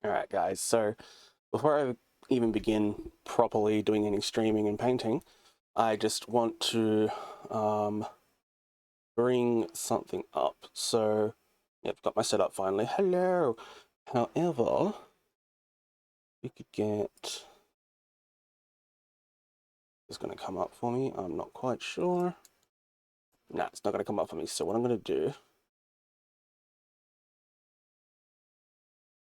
Alright guys, so before I even begin properly doing any streaming and painting, I just want to bring something up. So, yeah, I've got my setup finally. Hello! However, we could get... It's going to come up for me, I'm not quite sure. Nah, it's not going to come up for me, so what I'm going to do...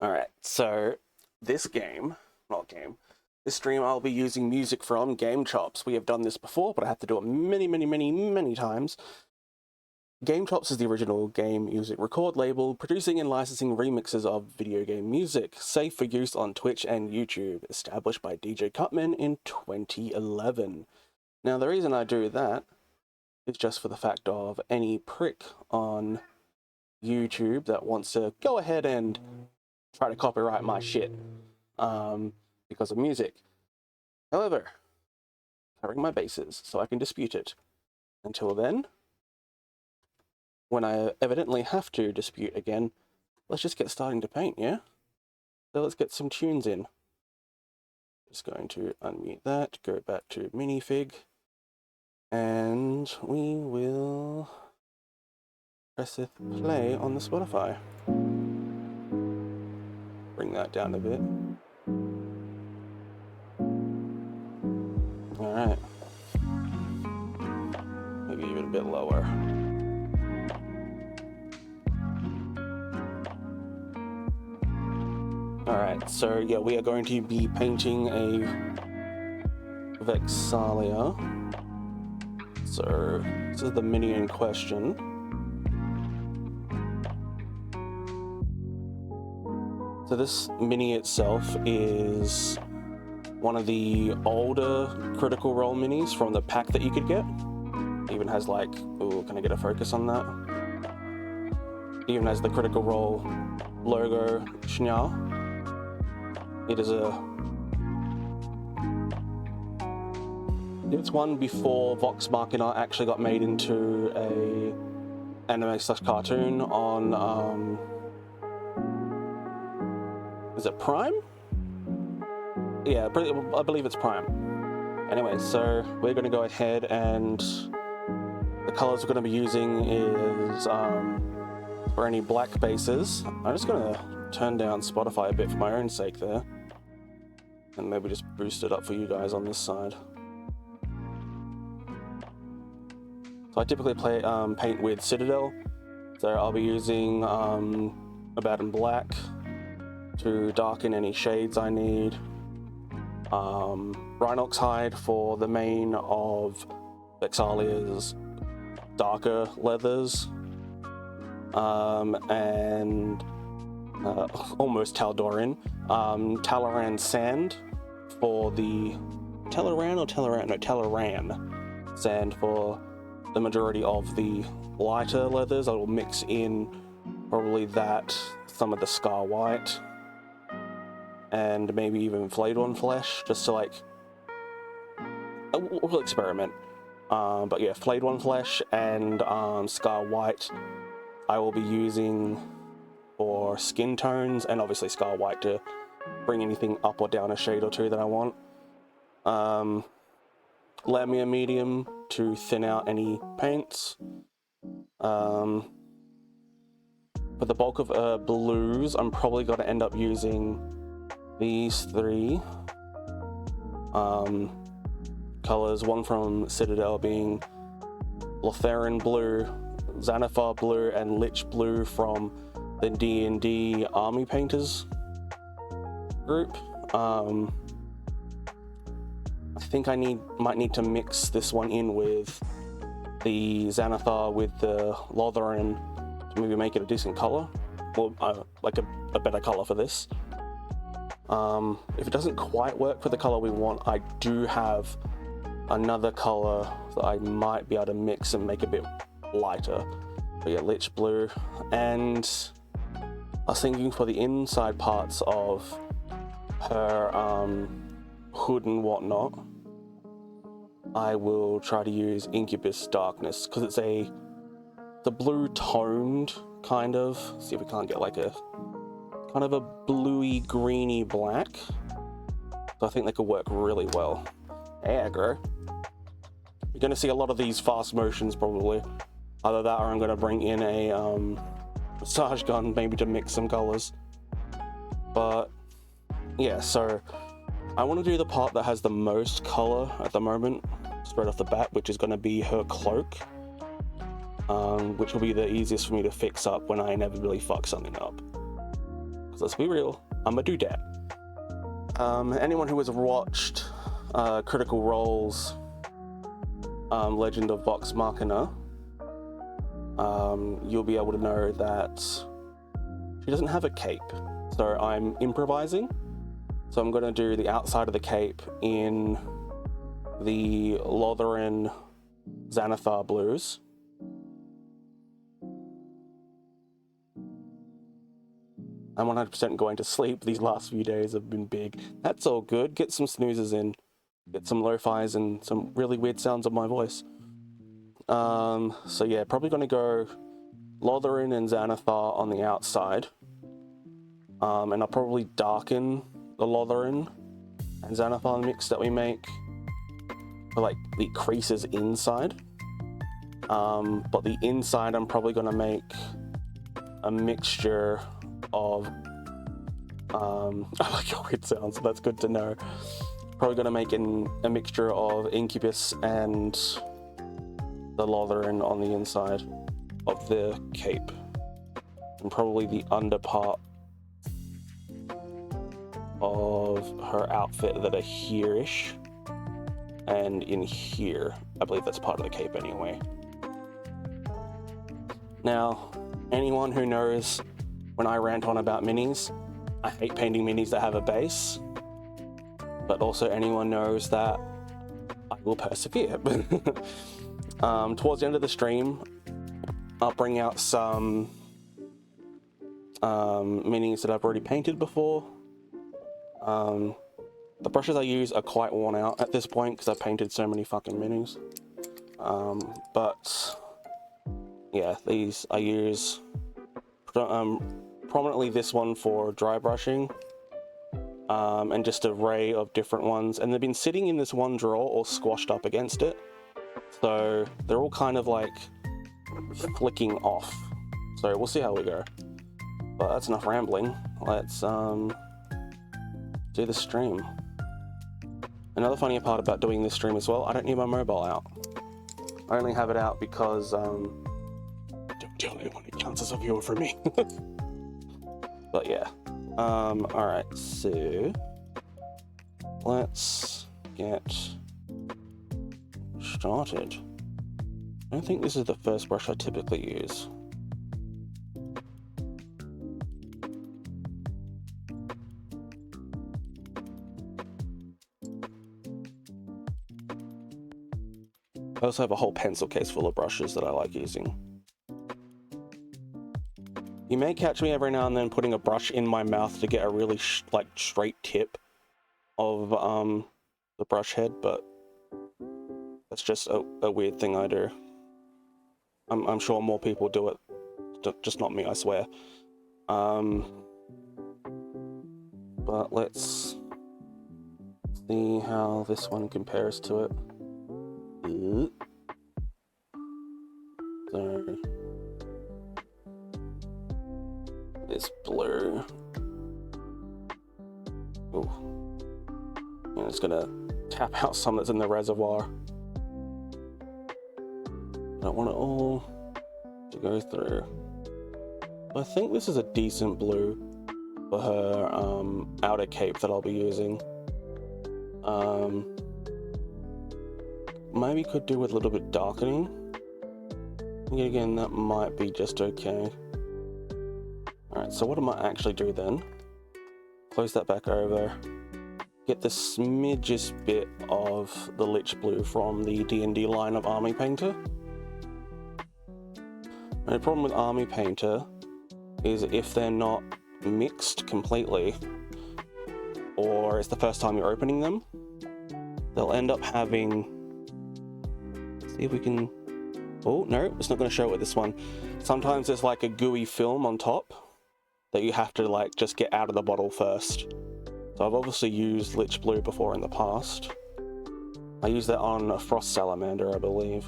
Alright, so this this stream I'll be using music from GameChops. We have done this before, but I have to do it many times. GameChops is the original game music record label, producing and licensing remixes of video game music, safe for use on Twitch and YouTube, established by DJ Cutman in 2011. Now, the reason I do that is just for the fact of any prick on YouTube that wants to go ahead and try to copyright my shit because of music. However, covering my bases so I can dispute it. Until then, when I evidently have to dispute again, let's just get starting to paint, yeah? So let's get some tunes in. Just going to unmute that, go back to minifig, and we will presseth play on the Spotify. Bring that down a bit. Alright. Maybe even a bit lower. Alright, so yeah, we are going to be painting a Vex'ahlia. So, this is the mini in question. So this mini itself is one of the older Critical Role minis from the pack that you could get. It even has like, ooh, can I get a focus on that? It even has the Critical Role logo schnyar. It is it's one before Vox Machina actually got made into a anime/cartoon on is it Prime? Yeah, I believe it's Prime. Anyway, so we're going to go ahead, and the colors we're going to be using is for any black bases. I'm just going to turn down Spotify a bit for my own sake there, and maybe just boost it up for you guys on this side. So I typically paint with Citadel, so I'll be using About in Black to darken any shades I need, Rhinox Hide for the main of Vex'ahlia's darker leathers, and almost Tal'Dorin, Talaran Sand for the Talaran Sand for the majority of the lighter leathers. I will mix in probably that, some of the Scar White, and maybe even Flayed One Flesh, just to like, we'll experiment. But yeah, Flayed One Flesh and Scar White I will be using for skin tones, and obviously Scar White to bring anything up or down a shade or two that I want. Lamia Medium to thin out any paints. For the bulk of blues, I'm probably going to end up using these three colors, one from Citadel being Lotharian Blue, Xanathar Blue, and Lich Blue from the D&D Army Painters group. I think I might need to mix this one in with the Xanathar with the Lotharian to maybe make it a decent color, or like a better color for this. If it doesn't quite work for the color we want, I do have another color that I might be able to mix and make a bit lighter. But yeah, Lich Blue. And I was thinking for the inside parts of her hood and whatnot, I will try to use Incubus Darkness, because it's the blue toned kind of. See if we can't get like a kind of a bluey, greeny black. So I think they could work really well. Hey, aggro. You're going to see a lot of these fast motions probably. Either that or I'm going to bring in a massage gun maybe to mix some colors. But yeah, so I want to do the part that has the most color at the moment, straight off the bat, which is going to be her cloak. Which will be the easiest for me to fix up when I inevitably fuck something up. Because let's be real, I'm a doodad. Anyone who has watched Critical Role's Legend of Vox Machina, you'll be able to know that she doesn't have a cape. So I'm improvising. So I'm going to do the outside of the cape in the Lotharen Xanathar blues. I'm 100% going to sleep. These last few days have been big. That's all good. Get some snoozes in. Get some lo-fis and some really weird sounds of my voice. So yeah, probably going to go Lotharen and Xanathar on the outside. And I'll probably darken the Lotharen and Xanathar mix that we make for like the creases inside. But the inside I'm probably going to make a mixture of I like your weird sounds, that's good to know. Probably going to make a mixture of Incubus and the Lotharen on the inside of the cape, and probably the under part of her outfit that are here-ish and in here. I believe that's part of the cape anyway. Now, anyone who knows when I rant on about minis, I hate painting minis that have a base, but also anyone knows that I will persevere. Towards the end of the stream, I'll bring out some minis that I've already painted before. The brushes I use are quite worn out at this point because I've painted so many fucking minis. But yeah, these I use prominently this one for dry brushing, and just an array of different ones, and they've been sitting in this one drawer or squashed up against it, so they're all kind of like flicking off. So we'll see how we go, but that's enough rambling. Let's do the stream. Another funny part about doing this stream as well, I don't need my mobile out. I only have it out because don't tell anyone it counts as a viewer for me. But yeah, alright, so let's get started. I don't think this is the first brush I typically use. I also have a whole pencil case full of brushes that I like using. You may catch me every now and then putting a brush in my mouth to get a really straight tip of the brush head, but that's just a weird thing I do. I'm sure more people do it, just not me, I swear. But let's see how this one compares to it. So this blue. Ooh. And it's gonna tap out some that's in the reservoir. Don't want it all to go through. I think this is a decent blue for her outer cape that I'll be using. Maybe could do with a little bit darkening. And again, that might be just okay. Alright, so what I might actually do then, close that back over, get the smidgest bit of the Lich Blue from the D&D line of Army Painter. And the problem with Army Painter is if they're not mixed completely, or it's the first time you're opening them, they'll end up having... See if we can... Oh, no, it's not going to show it with this one. Sometimes there's like a gooey film on top. that you have to like just get out of the bottle first. So I've obviously used Lich Blue before in the past. I used that on a Frost Salamander, I believe.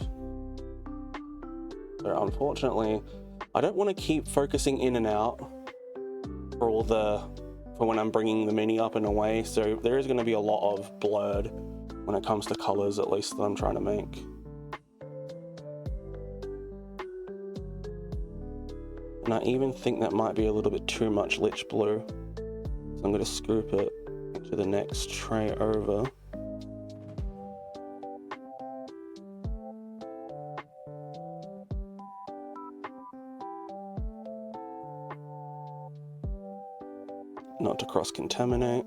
So unfortunately, I don't want to keep focusing in and out for when I'm bringing the mini up and away. So there is going to be a lot of blurred when it comes to colors, at least that I'm trying to make. And I even think that might be a little bit too much Lich Blue. So I'm going to scoop it to the next tray over. Not to cross-contaminate.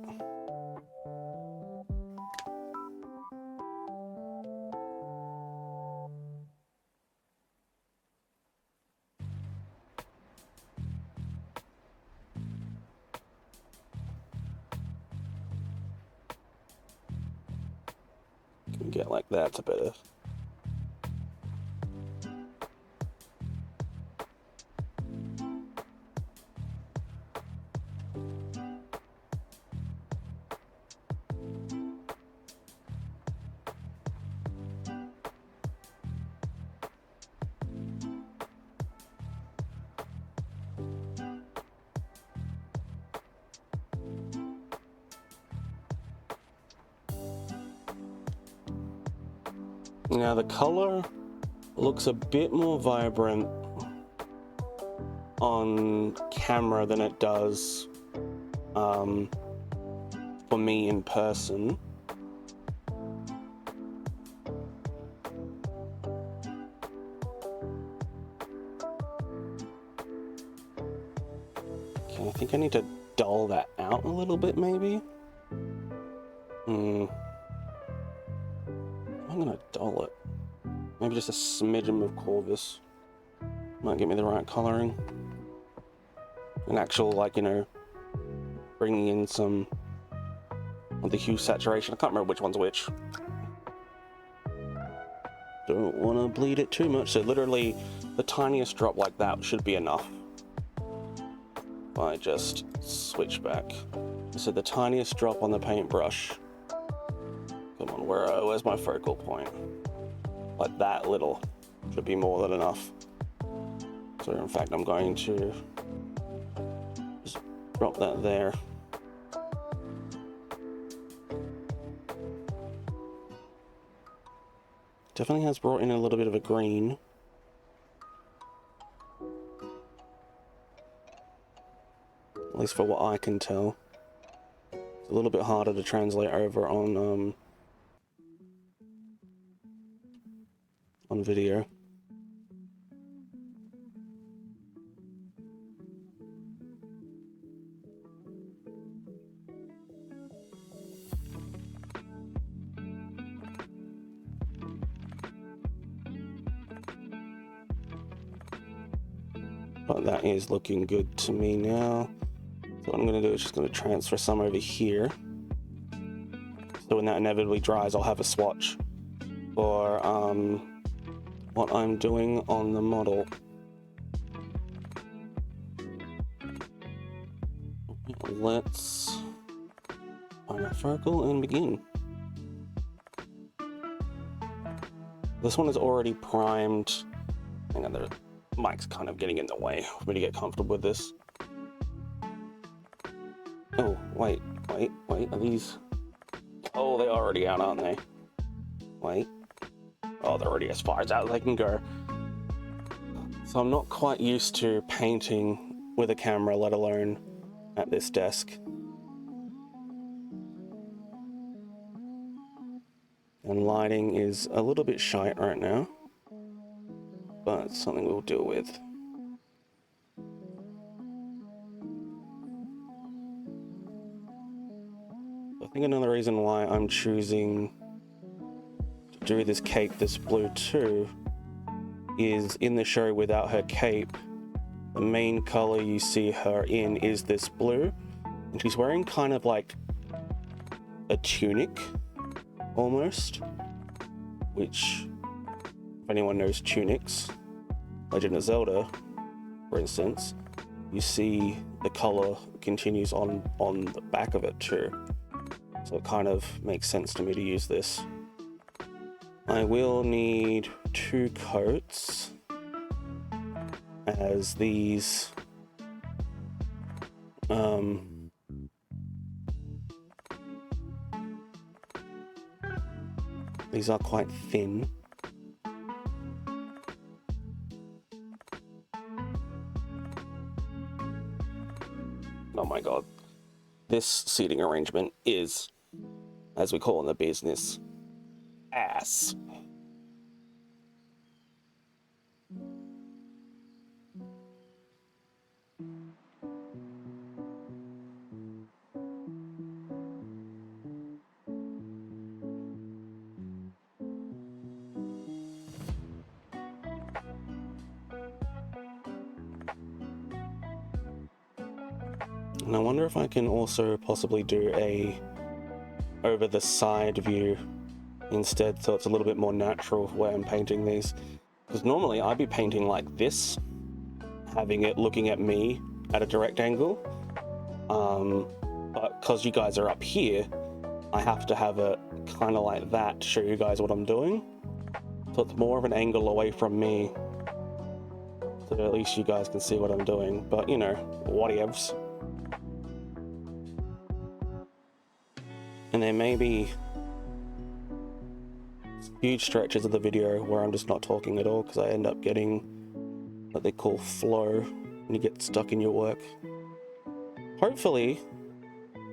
Can get like that to better. Now the color looks a bit more vibrant on camera than it does for me in person. Okay, I think I need to dull that out a little bit, maybe. I'm gonna dull it. Maybe just a smidgen of Corvus. Might get me the right coloring. An actual, like, you know, bringing in some of the hue saturation. I can't remember which one's which. Don't want to bleed it too much. So literally, the tiniest drop like that should be enough. If I just switch back. So the tiniest drop on the paintbrush. Come on, where's my focal point? Like that little should be more than enough. So in fact, I'm going to just drop that there. Definitely has brought in a little bit of a green. At least for what I can tell. It's a little bit harder to translate over on video. But that is looking good to me now. So what I'm going to do is just going to transfer some over here. So when that inevitably dries, I'll have a swatch for what I'm doing on the model. Let's find a circle and begin. This one is already primed. Hang on, the mic's kind of getting in the way for me to get comfortable with this. Oh, wait, are these... Oh, they're already out, aren't they? Wait. Oh, they're already as far out as they can go. So I'm not quite used to painting with a camera, let alone at this desk. And lighting is a little bit shite right now, but it's something we'll deal with. I think another reason why I'm choosing to do this cape this blue too is in the show without her cape, the main color you see her in is this blue, and she's wearing kind of like a tunic almost, which if anyone knows tunics, Legend of Zelda for instance, you see the color continues on the back of it too. So it kind of makes sense to me to use this. I will need 2 coats, as these these are quite thin. Oh my god. This seating arrangement is, as we call in the business, ass. And I wonder if I can also possibly do a over the side view instead, so it's a little bit more natural where I'm painting these. Because normally I'd be painting like this, having it looking at me at a direct angle. But because you guys are up here, I have to have it kind of like that to show you guys what I'm doing. So it's more of an angle away from me, so at least you guys can see what I'm doing. But you know, whatevs. And there may be huge stretches of the video where I'm just not talking at all because I end up getting what they call flow when you get stuck in your work. Hopefully,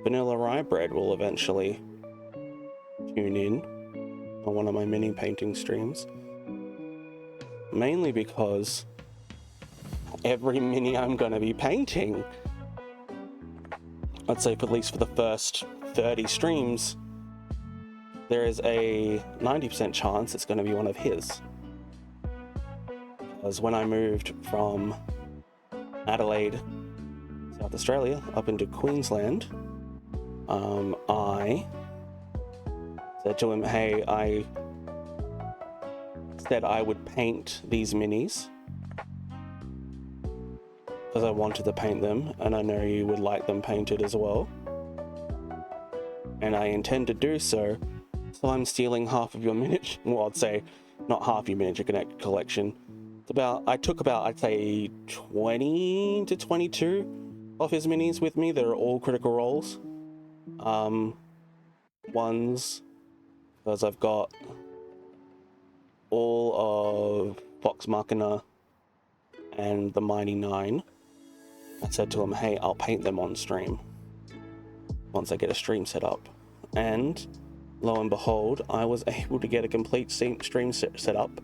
Vanilla Rye Bread will eventually tune in on one of my mini painting streams. Mainly because every mini I'm going to be painting, I'd say for at least for the first 30 streams, there is a 90% chance it's going to be one of his. Because when I moved from Adelaide, South Australia, up into Queensland, I said to him, hey, I said I would paint these minis because I wanted to paint them, and I know you would like them painted as well. And I intend to do so, so I'm stealing half of your miniature, well, I'd say not half your miniature connected collection. I took about, I'd say 20 to 22 of his minis with me. They're all Critical Roles ones, because I've got all of Vox Machina and the Mighty Nine. I said to him, hey, I'll paint them on stream once I get a stream set up. And lo and behold, I was able to get a complete stream set up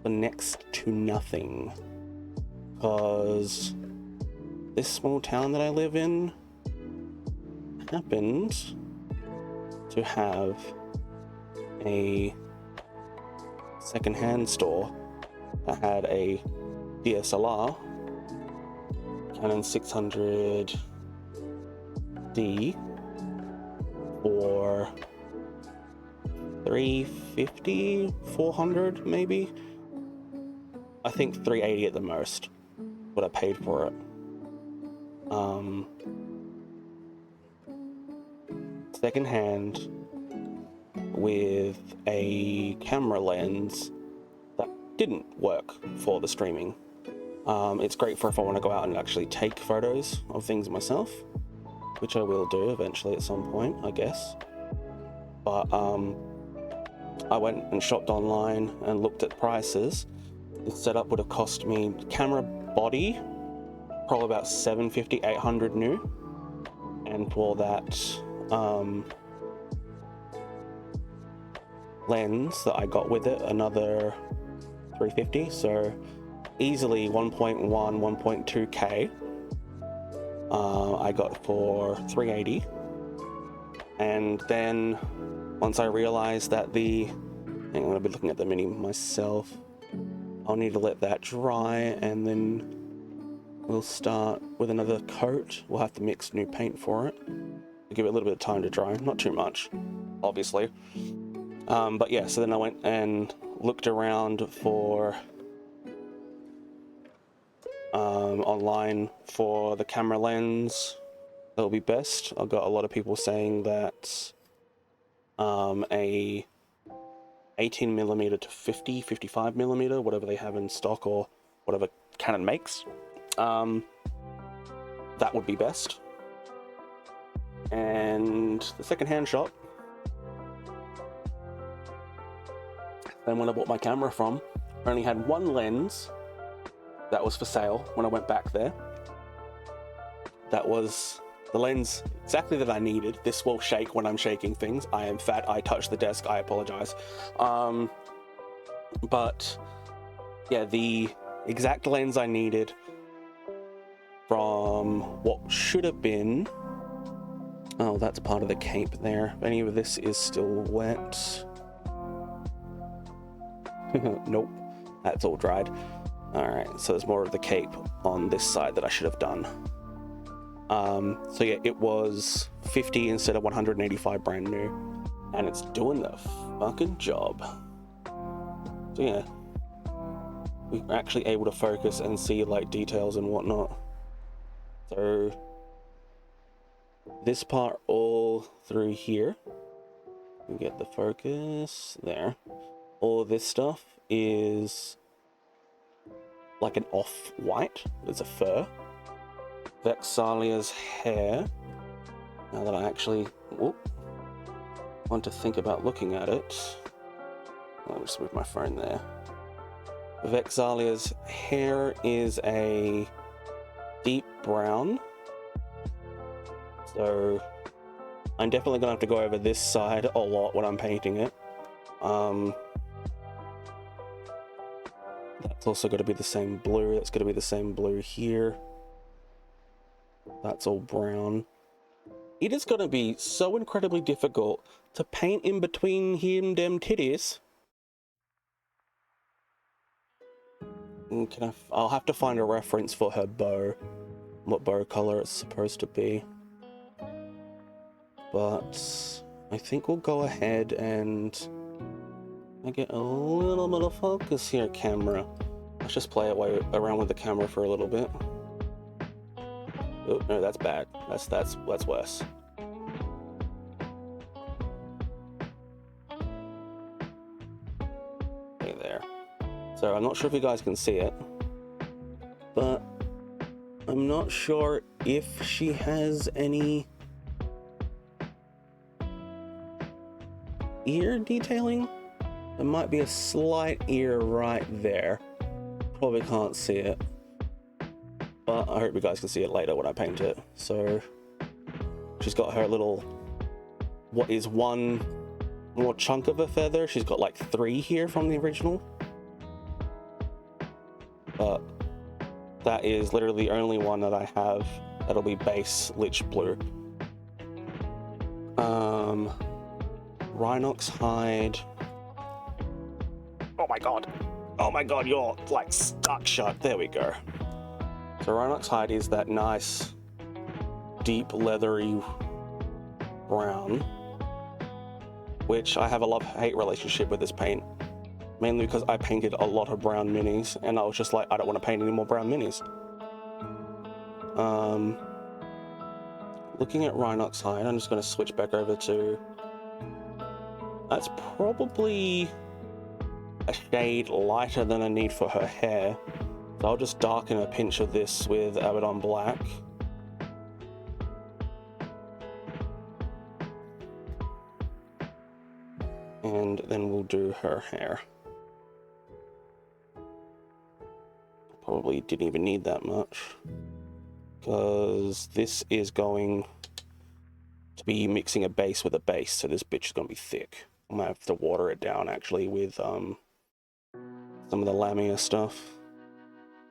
for next to nothing. Because this small town that I live in happened to have a second-hand store that had a DSLR Canon 600D for $350, $400 maybe. I think $380 at the most, what I paid for it. Second-hand with a camera lens that didn't work for the streaming. It's great for if I want to go out and actually take photos of things myself, which I will do eventually at some point, I guess. But I went and shopped online and looked at prices. This setup would have cost me, camera body, probably about $750, $800 new, and for that lens that I got with it, another $350, so easily 1.1, 1.2k I got for $380. And then once I realized that I'm gonna be looking at the mini myself, I'll need to let that dry, and then we'll start with another coat. We'll have to mix new paint for it. Give it a little bit of time to dry, not too much, obviously. But yeah, so then I went and looked around for online for the camera lens that'll be best. I've got a lot of people saying that a 18mm to 55mm, whatever they have in stock or whatever Canon makes, that would be best. And the second-hand shop, then when I bought my camera from, I only had one lens that was for sale when I went back there. That was the lens exactly that I needed. This will shake when I'm shaking things. I am fat, I touched the desk, I apologize. But yeah, the exact lens I needed from what should have been, oh, that's part of the cape there. If any of this is still wet. Nope, that's all dried. All right, so there's more of the cape on this side that I should have done. So yeah, it was 50 instead of 185 brand new, and it's doing the fucking job. So yeah, we're actually able to focus and see like details and whatnot. So this part all through here, we get the focus there. All this stuff is like an off-white. It's a fur. Vex'ahlia's hair. Now that I actually want to think about looking at it, I'll just move my phone there. Vex'ahlia's hair is a deep brown. So I'm definitely gonna have to go over this side a lot when I'm painting it. That's also going to be the same blue. That's going to be the same blue here. That's all brown. It is going to be so incredibly difficult to paint in between him them titties. I'll have to find a reference for her bow. What bow color it's supposed to be. But I think we'll go ahead and I get a little bit of focus here, camera. Let's just play around with the camera for a little bit. Oh, no, that's bad. That's worse. Okay, there. So I'm not sure if you guys can see it, but I'm not sure if she has any ear detailing. There might be a slight ear right there. Probably can't see it, but I hope you guys can see it later when I paint it. So she's got her little, what is one more chunk of a feather. She's got like 3 here from the original, but that is literally the only one that I have that'll be base lich blue. Rhinox hide. Oh my god, you're like stuck shut. There we go. So Rhinox hide is that nice deep leathery brown, which I have a love-hate relationship with this paint, mainly because I painted a lot of brown minis and I was just like, I don't want to paint any more brown minis. Looking at Rhinox hide, I'm just going to switch back over to, that's probably a shade lighter than I need for her hair. So I'll just darken a pinch of this with Abaddon Black. And then we'll do her hair. Probably didn't even need that much, because this is going to be mixing a base with a base, so this bitch is going to be thick. I might have to water it down actually with some of the Lamia stuff.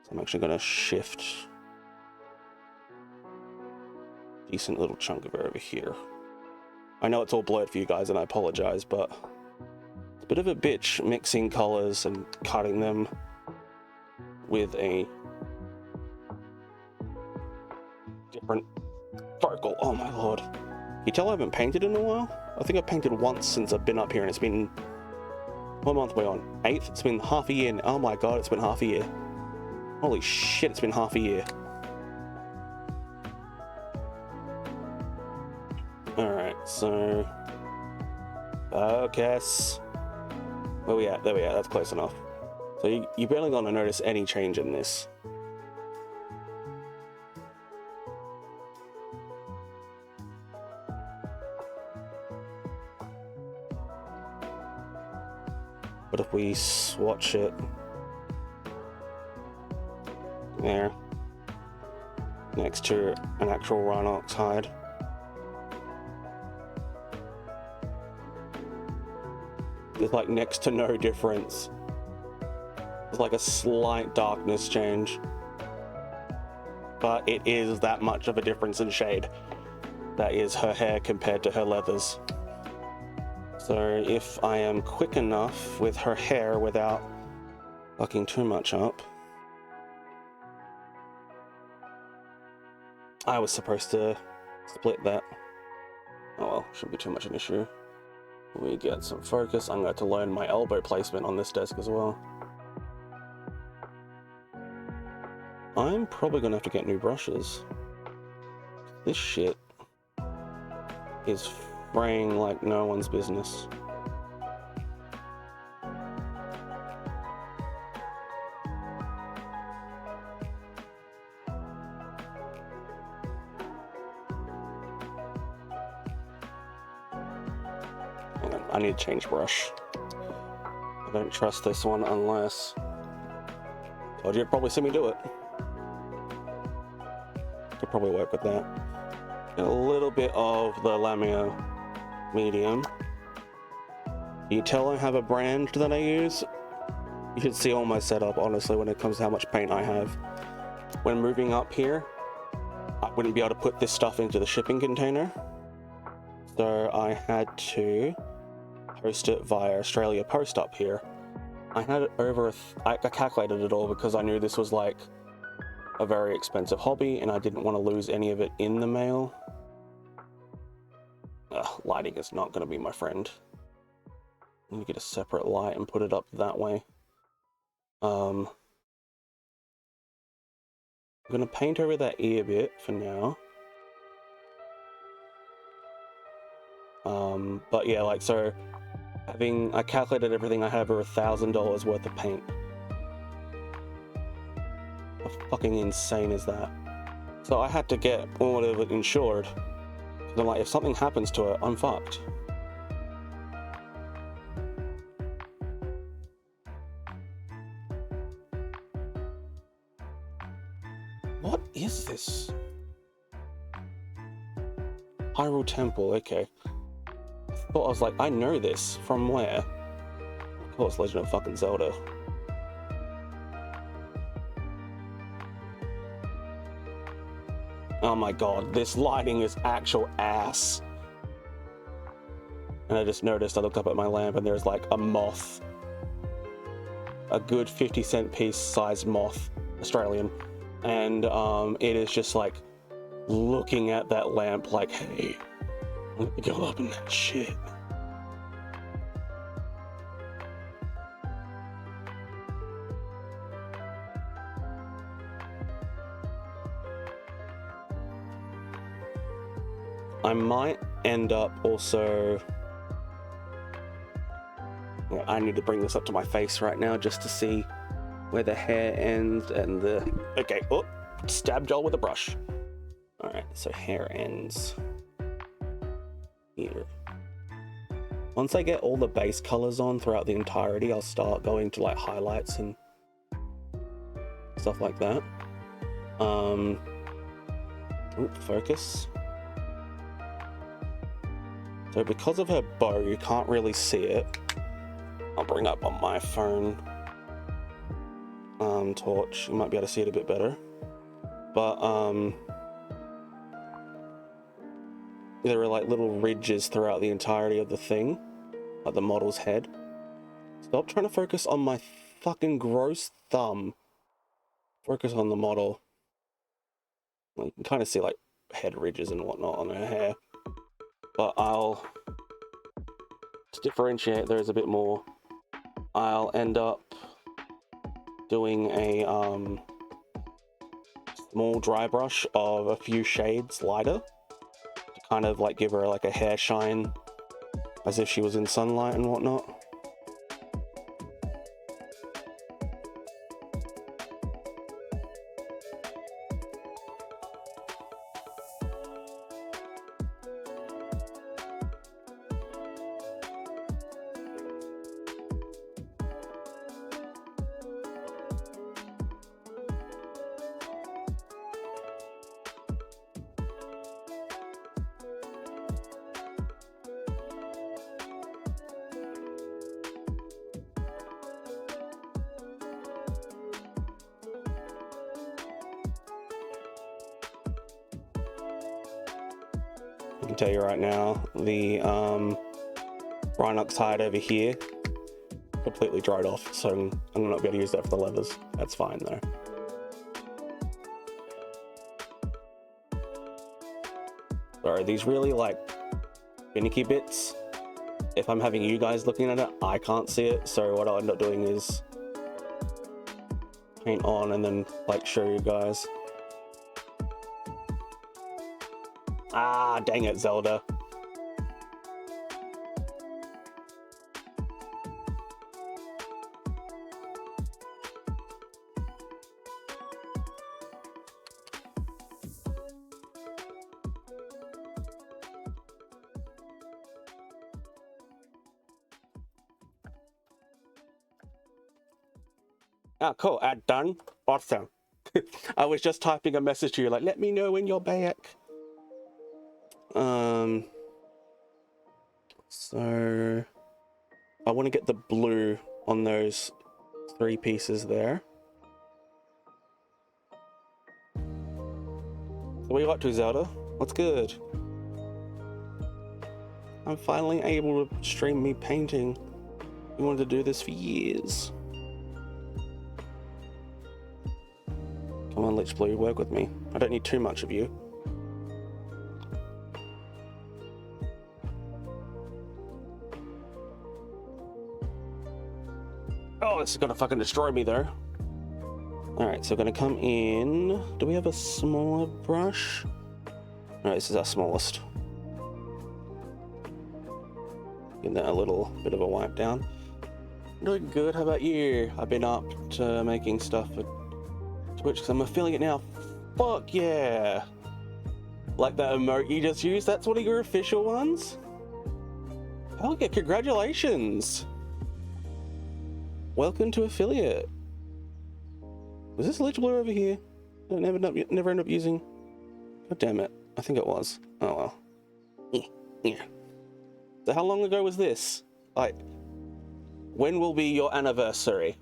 So I'm actually going to shift a decent little chunk of it over here. I know it's all blurred for you guys and I apologize, but it's a bit of a bitch mixing colors and cutting them with a different focal. Oh my lord. You tell I haven't painted in a while? I think I've painted once since I've been up here, and it's been, what month are we on? 8th? It's been half a year. Oh my god, it's been half a year. Holy shit, it's been half a year. Alright, so... focus. Where we at? There we are, that's close enough. So you're barely gonna notice any change in this. But if we swatch it there next to an actual Rhinox hide, there's like next to no difference. There's like a slight darkness change, but it is that much of a difference in shade. That is her hair compared to her leathers. So if I am quick enough with her hair without fucking too much up. I was supposed to split that. Oh well, shouldn't be too much an issue. We get some focus. I'm going to learn my elbow placement on this desk as well. I'm probably going to have to get new brushes. This shit is fraying like no one's business. I need to change brush. I don't trust this one unless... told you you'd probably see me do it. Could probably work with that. And a little bit of the Lamia medium. You tell I have a brand that I use. You should see all my setup, honestly, when it comes to how much paint I have. When moving up here, I wouldn't be able to put this stuff into the shipping container. So I had to post it via Australia Post up here. I had it over, I calculated it all because I knew this was like a very expensive hobby and I didn't want to lose any of it in the mail. Lighting is not going to be my friend. I'm going to get a separate light and put it up that way. I'm going to paint over that ear bit for now. But yeah, like, so I calculated everything, I have over $1,000 worth of paint. How fucking insane is that? So I had to get all of it insured. I'm like, if something happens to it, I'm fucked. What is this? Hyrule Temple, okay. I thought, I was like, I know this. From where? Of course, Legend of fucking Zelda. Oh my god, this lighting is actual ass. And I just noticed, I looked up at my lamp and there's like a moth. A good 50-cent piece sized moth, Australian. And it is just like looking at that lamp like, hey, let me go up in that shit. I might end up also... yeah, I need to bring this up to my face right now just to see where the hair ends and the... okay, oh, stabbed y'all with a brush. Alright, so hair ends here. Once I get all the base colors on throughout the entirety, I'll start going to like highlights and stuff like that. Focus. So because of her bow, you can't really see it. I'll bring up on my phone torch. You might be able to see it a bit better. But there are like little ridges throughout the entirety of the thing, like the model's head. Stop trying to focus on my fucking gross thumb. Focus on the model. Well, you can kind of see like head ridges and whatnot on her hair. But to differentiate those a bit more, I'll end up doing a small dry brush of a few shades lighter to kind of like give her like a hair shine as if she was in sunlight and whatnot. I can tell you right now, the Rhinox hide over here completely dried off, so I'm not going to use that for the leathers. That's fine though. Sorry, these really like finicky bits, if I'm having you guys looking at it, I can't see it, so what I'll end up doing is paint on and then like show you guys. Ah, dang it, Zelda. Ah, cool. Add done. Awesome. I was just typing a message to you like, let me know when you're back. So I want to get the blue on those 3 pieces there. What are you up to, Zelda? What's good? I'm finally able to stream me painting. We wanted to do this for years. Come on, Lich Blue, work with me. I don't need too much of you. Oh, this is gonna fucking destroy me though. Alright, so we're gonna come in. Do we have a smaller brush? No, this is our smallest. Give that a little bit of a wipe down. Doing good, how about you? I've been up to making stuff for Twitch because I'm an affiliate now. Fuck yeah! Like that emote you just used, that's one of your official ones? Hell yeah, congratulations! Welcome to affiliate. Was this Lich Blue over here? I never end up using. God damn it! I think it was. Oh well. Yeah. So how long ago was this? Like, when will be your anniversary?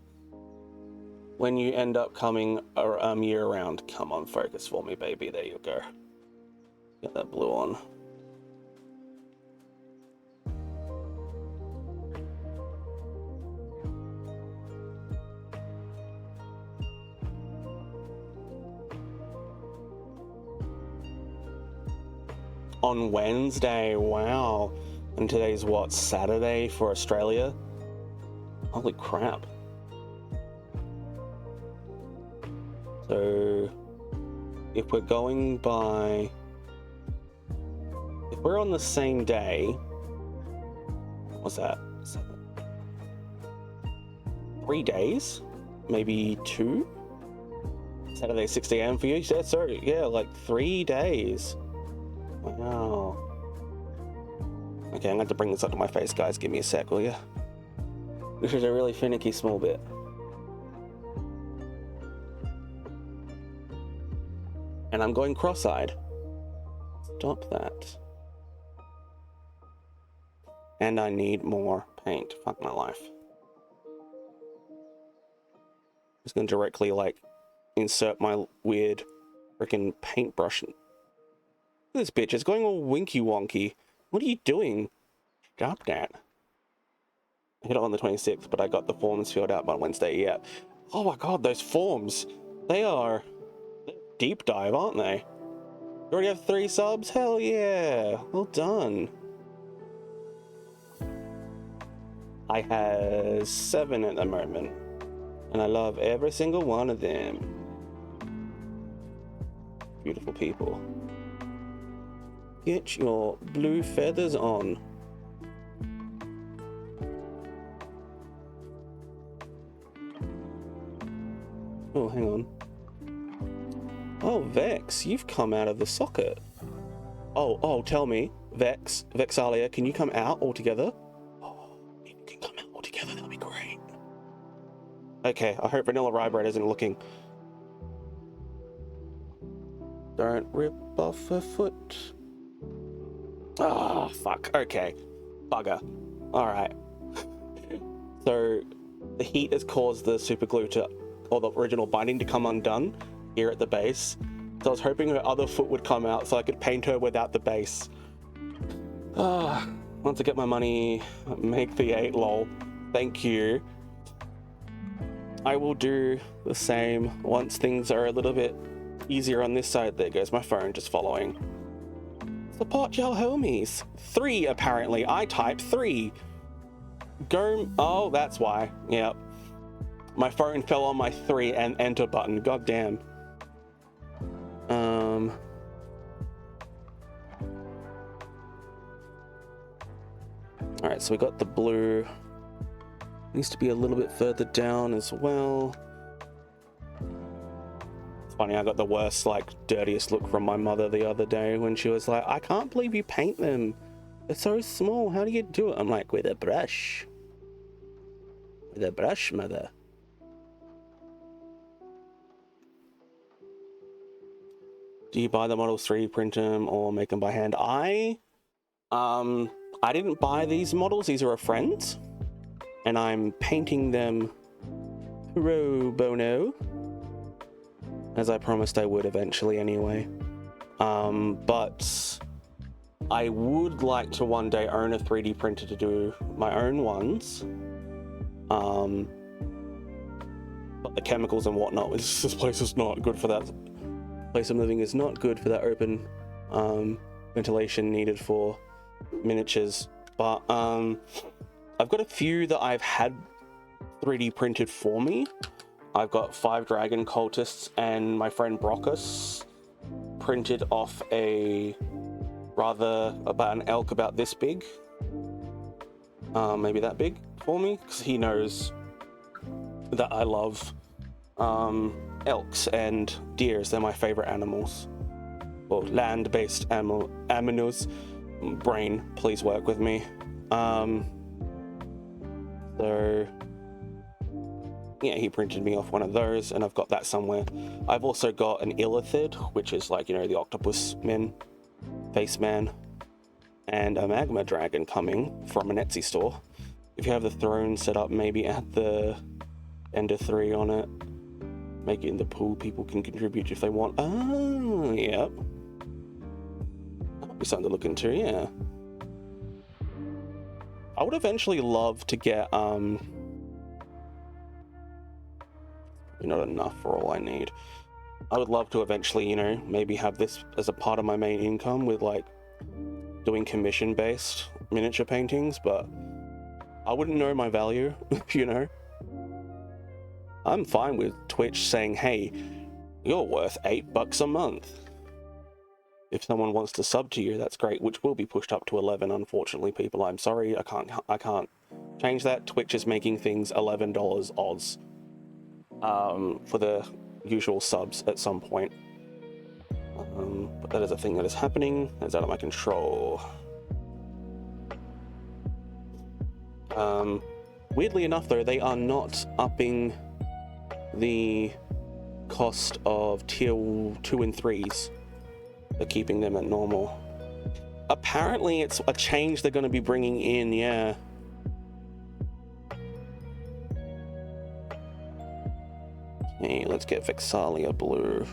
When you end up coming year round? Come on, focus for me, baby. There you go. Get that blue on. On Wednesday, wow. And today's what, Saturday for Australia? Holy crap. So, if we're going by... If we're on the same day... What's that? 3 days? Maybe 2? Saturday, 6 a.m. for you? Yeah, sorry, yeah, like 3 days. Wow. Okay, I'm going to have to bring this up to my face, guys. Give me a sec, will ya? This is a really finicky small bit. And I'm going cross-eyed. Stop that. And I need more paint. Fuck my life. I'm just going to directly, like, insert my weird freaking paintbrush. This bitch is going all winky wonky. What are you doing? Stop that. I hit it on the 26th, but I got the forms filled out by Wednesday, yeah. Oh my god, those forms. They're deep dive, aren't they? You already have 3 subs? Hell yeah. Well done. I have 7 at the moment. And I love every single one of them. Beautiful people. Get your blue feathers on. Oh, hang on. Oh, Vex, you've come out of the socket. Oh, tell me, Vex'ahlia, can you come out altogether? Oh, you can come out altogether, that'll be great. Okay, I hope Vanilla Rye isn't looking. Don't rip off a foot. Ah, fuck. Okay. Bugger. Alright. So, the heat has caused the super glue to, or the original binding to come undone here at the base. So I was hoping her other foot would come out so I could paint her without the base. Once I get my money, make the 8 lol. Thank you. I will do the same once things are a little bit easier on this side. There goes my phone just following. Support your homies. 3 apparently. I typed 3. Go. Oh, that's why. Yep. My phone fell on my 3 and enter button. God damn. Alright, so we got the blue. Needs to be a little bit further down as well. It's funny, I got the worst, like, dirtiest look from my mother the other day when she was like, I can't believe you paint them. They're so small. How do you do it? I'm like, with a brush. With a brush, mother. Do you buy the models 3D print them or make them by hand? I didn't buy these models. These are a friend's, and I'm painting them pro bono, as I promised I would eventually anyway. But I would like to one day own a 3D printer to do my own ones. But the chemicals and whatnot, this place is not good for that. Place I'm living is not good for that open ventilation needed for miniatures. But I've got a few that I've had 3D printed for me. I've got 5 dragon cultists, and my friend Brockus printed off about an elk about this big, maybe that big for me, because he knows that I love elks and deers. They're my favorite animals, or land-based aminos. Brain, please work with me. So yeah, he printed me off one of those, and I've got that somewhere. I've also got an illithid, which is like, you know, the octopus man, face man, and a magma dragon coming from an Etsy store. If you have the throne set up, maybe add the Ender 3 on it. Make it in the pool. People can contribute if they want. Oh, yep. That'll be something to look into, yeah. I would eventually love to get, not enough for all I need. I would love to eventually, you know, maybe have this as a part of my main income with, like, doing commission-based miniature paintings, but I wouldn't know my value, you know? I'm fine with Twitch saying, hey, you're worth $8 a month. If someone wants to sub to you, that's great, which will be pushed up to 11, unfortunately, people. I'm sorry, I can't change that. Twitch is making things $11 Oz for the usual subs at some point. But that is a thing that is happening. That's out of my control. Weirdly enough, though, they are not upping the cost of tier 2 and 3s. They're keeping them at normal. Apparently, it's a change they're going to be bringing in, yeah. Hey, let's get Vex'ahlia blue.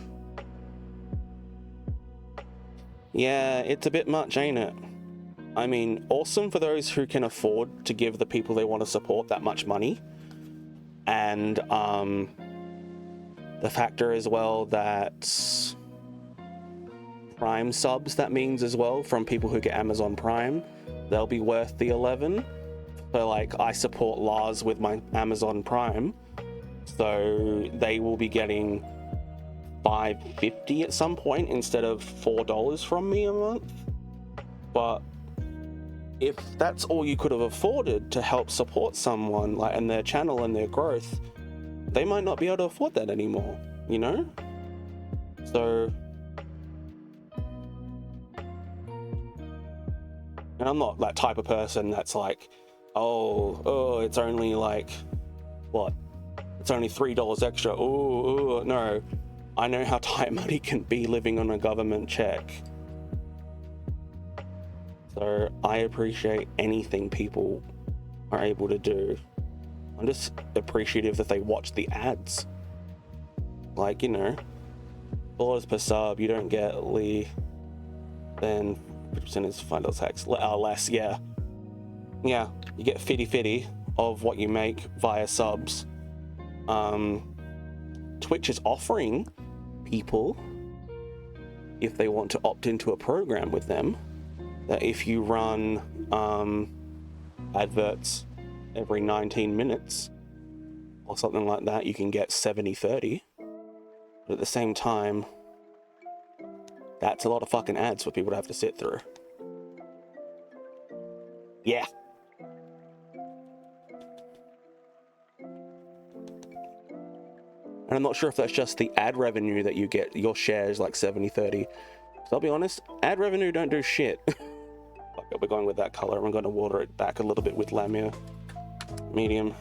Yeah, it's a bit much, ain't it? I mean, awesome for those who can afford to give the people they want to support that much money. And the factor as well that Prime subs, that means as well, from people who get Amazon Prime, they'll be worth the 11. So like, I support Lars with my Amazon Prime, so they will be getting $5.50 at some point instead of $4 from me a month. But if that's all you could have afforded to help support someone like and their channel and their growth, they might not be able to afford that anymore, you know? So, and I'm not that type of person that's like, oh, it's only like, what? It's only $3 extra. Oh, no. I know how tight money can be living on a government check. So I appreciate anything people are able to do. I'm just appreciative that they watch the ads. Like, you know, $4 per sub, you don't get then 50% is $5 tax. Less, yeah. Yeah, you get 50-50 of what you make via subs. Twitch is offering people, if they want to opt into a program with them, that if you run adverts every 19 minutes or something like that, you can get 70-30. But at the same time, that's a lot of fucking ads for people to have to sit through. Yeah. And I'm not sure if that's just the ad revenue that you get. Your share is like 70-30. So I'll be honest, ad revenue don't do shit. We're going with that color. I'm going to water it back a little bit with Lamia medium.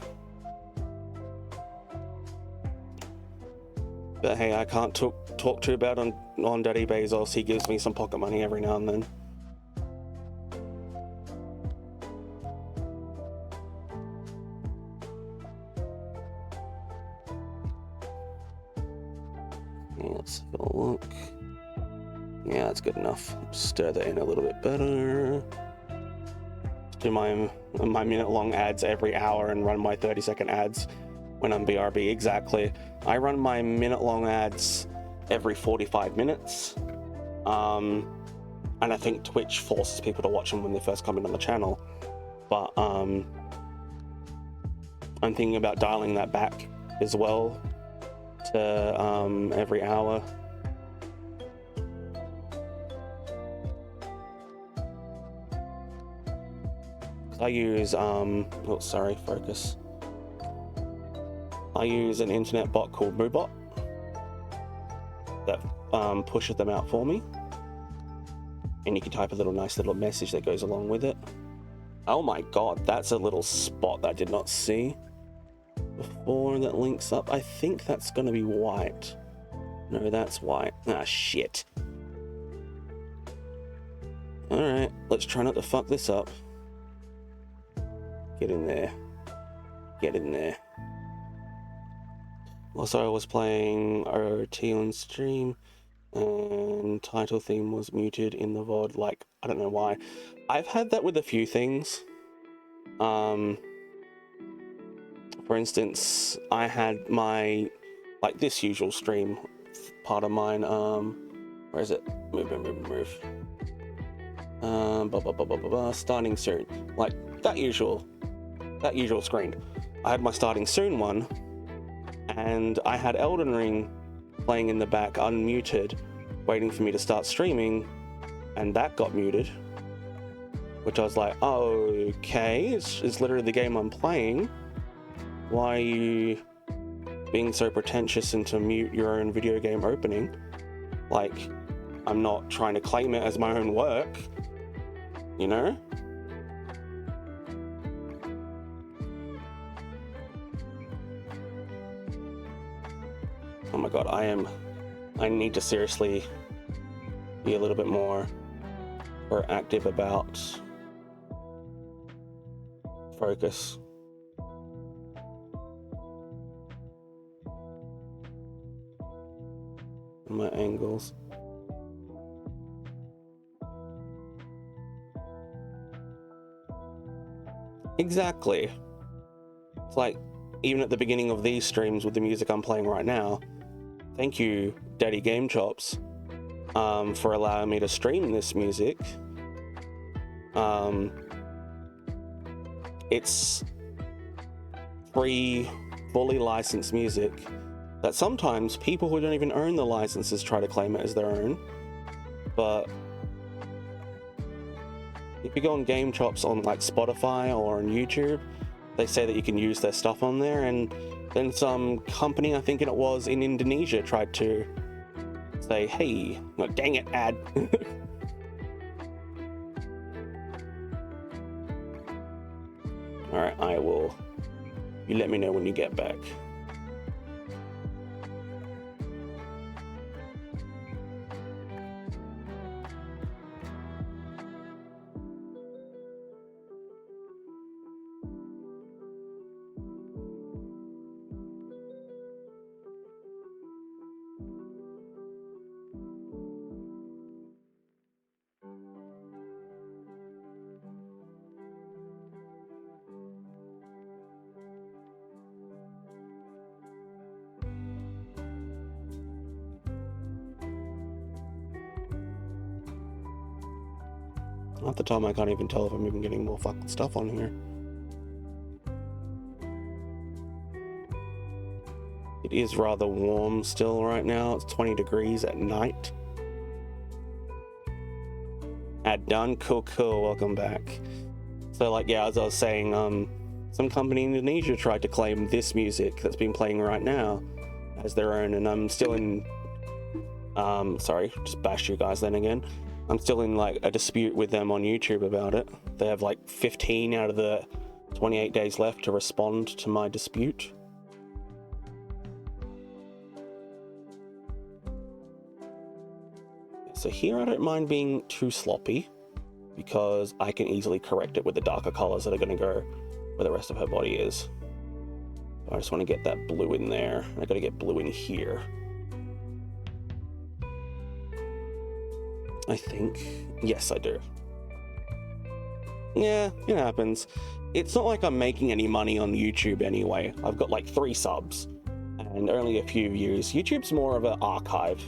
But hey, I can't talk too bad on Daddy Bezos. He gives me some pocket money every now and then. Yeah, let's have a look. Yeah, that's good enough. Stir that in a little bit better. Do my minute-long ads every hour and run my 30-second ads when I'm BRB. Exactly. I run my minute-long ads every 45 minutes. And I think Twitch forces people to watch them when they first come in on the channel. But I'm thinking about dialing that back as well to every hour. I use focus. I use an internet bot called Moobot that pushes them out for me, and you can type a nice little message that goes along with it. Oh my god, that's a little spot that I did not see before that links up. I think that's gonna be white. No, that's white. Ah, shit. Alright, let's try not to fuck this up. Get in there. Get in there. Also, I was playing RT on stream, and title theme was muted in the VOD. Like, I don't know why. I've had that with a few things. For instance, I had my, like, this usual stream part of mine. Where is it? Move. Starting soon. Like, that usual screen. I had my starting soon one, and I had Elden Ring playing in the back unmuted, waiting for me to start streaming, and that got muted, which I was like, oh, okay, it's literally the game I'm playing. Why are you being so pretentious and to mute your own video game opening? Like, I'm not trying to claim it as my own work, you know? Oh my god, I need to seriously be a little bit more proactive about focus. My angles. Exactly. It's like, even at the beginning of these streams with the music I'm playing right now, thank you, Daddy GameChops, for allowing me to stream this music. It's free, fully licensed music that sometimes people who don't even own the licenses try to claim it as their own. But if you go on GameChops on like Spotify or on YouTube, they say that you can use their stuff on there, and then some company, I think it was in Indonesia, tried to say, hey, oh, dang it, ad. Alright, I will. You let me know when you get back. Half the time I can't even tell if I'm even getting more fucking stuff on here. It is rather warm still right now. It's 20 degrees at night. Ad done. Cool. Welcome back. So like, yeah, as I was saying, some company in Indonesia tried to claim this music that's been playing right now as their own, and I'm still in sorry, just bashed you guys then again. I'm still in like a dispute with them on YouTube about it. They have like 15 out of the 28 days left to respond to my dispute. So here I don't mind being too sloppy, because I can easily correct it with the darker colors that are going to go where the rest of her body is. I just want to get that blue in there. I got to get blue in here, I think. Yes, I do. Yeah, it happens. It's not like I'm making any money on YouTube anyway. I've got like 3 subs and only a few views. YouTube's more of an archive,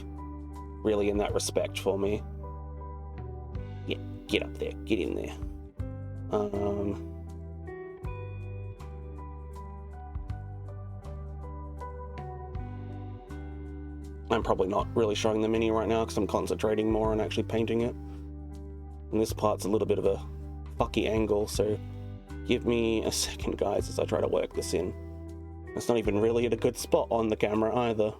really, in that respect for me. Yeah, get up there, get in there. I'm probably not really showing the mini right now because I'm concentrating more on actually painting it. And this part's a little bit of a fucky angle, so give me a second, guys, as I try to work this in. It's not even really at a good spot on the camera either.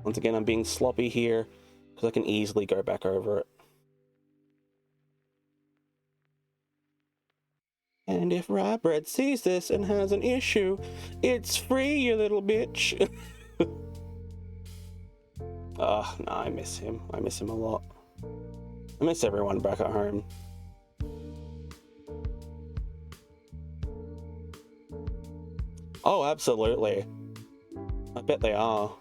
Once again, I'm being sloppy here because I can easily go back over it. And if Rybread sees this and has an issue, it's free, you little bitch. No, I miss him. I miss him a lot. I miss everyone back at home. Oh, absolutely. I bet they are.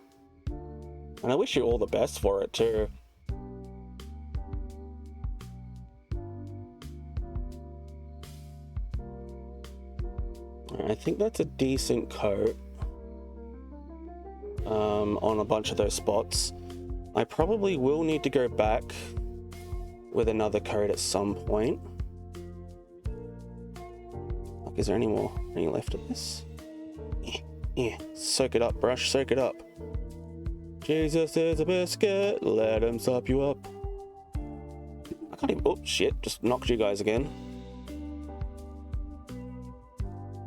And I wish you all the best for it too. I think that's a decent coat on a bunch of those spots. I probably will need to go back with another coat at some point. Is there any left of this? Yeah. Soak it up, brush, soak it up. Jesus is a biscuit, let him sop you up. I can't even, oh shit, just knocked you guys again.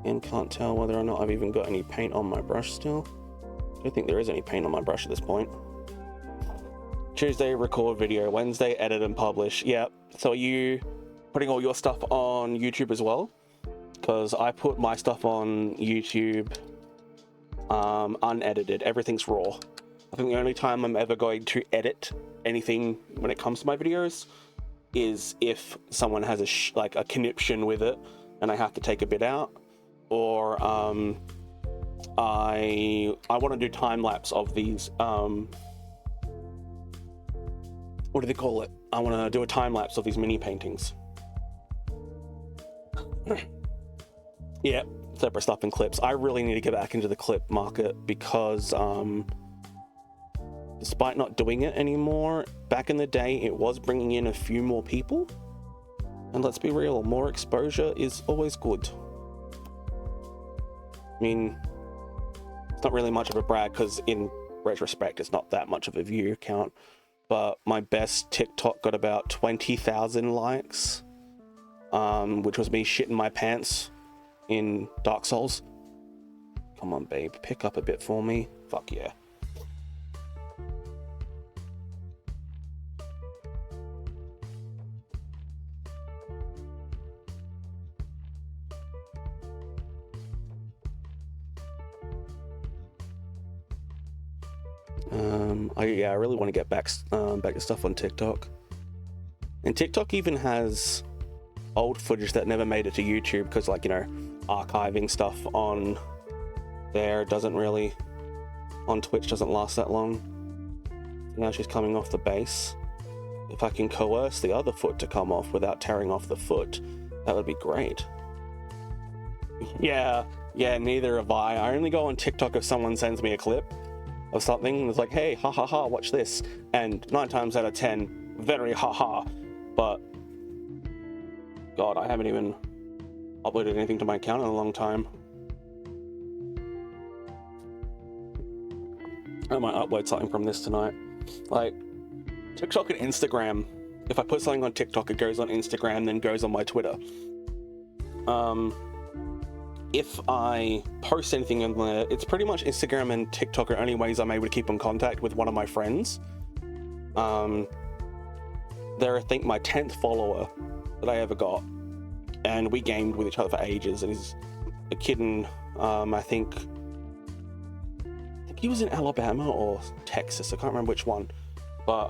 And can't tell whether or not I've even got any paint on my brush still. I don't think there is any paint on my brush at this point. Tuesday, record video. Wednesday, edit and publish. Yep. So are you putting all your stuff on YouTube as well? Because I put my stuff on YouTube unedited. Everything's raw. I think the only time I'm ever going to edit anything when it comes to my videos is if someone has a conniption with it and I have to take a bit out, or I want to do time lapse of these. What do they call it? I want to do a time lapse of these mini paintings. Yeah, separate stuff in clips. I really need to get back into the clip market because despite not doing it anymore, back in the day it was bringing in a few more people. And let's be real, more exposure is always good. I mean, not really much of a brag because in retrospect it's not that much of a view count, but my best TikTok got about 20,000 likes, which was me shitting my pants in Dark Souls. Come on, babe, pick up a bit for me. Fuck yeah. I really want to get back to stuff on TikTok. And TikTok even has old footage that never made it to YouTube because, like, you know, archiving stuff on there doesn't really, on Twitch doesn't last that long. Now she's coming off the base. If I can coerce the other foot to come off without tearing off the foot, that would be great. Yeah, neither have I. I only go on TikTok if someone sends me a clip of something and it's like, hey, ha ha ha, watch this. And 9 times out of 10, very ha ha. But God, I haven't even uploaded anything to my account in a long time. I might upload something from this tonight. Like, TikTok and Instagram. If I put something on TikTok, it goes on Instagram, then goes on my Twitter. If I post anything in there, it's pretty much Instagram and TikTok are only ways I'm able to keep in contact with one of my friends. They're, I think, my 10th follower that I ever got. And we gamed with each other for ages. And he's a kid in, I think he was in Alabama or Texas. I can't remember which one. But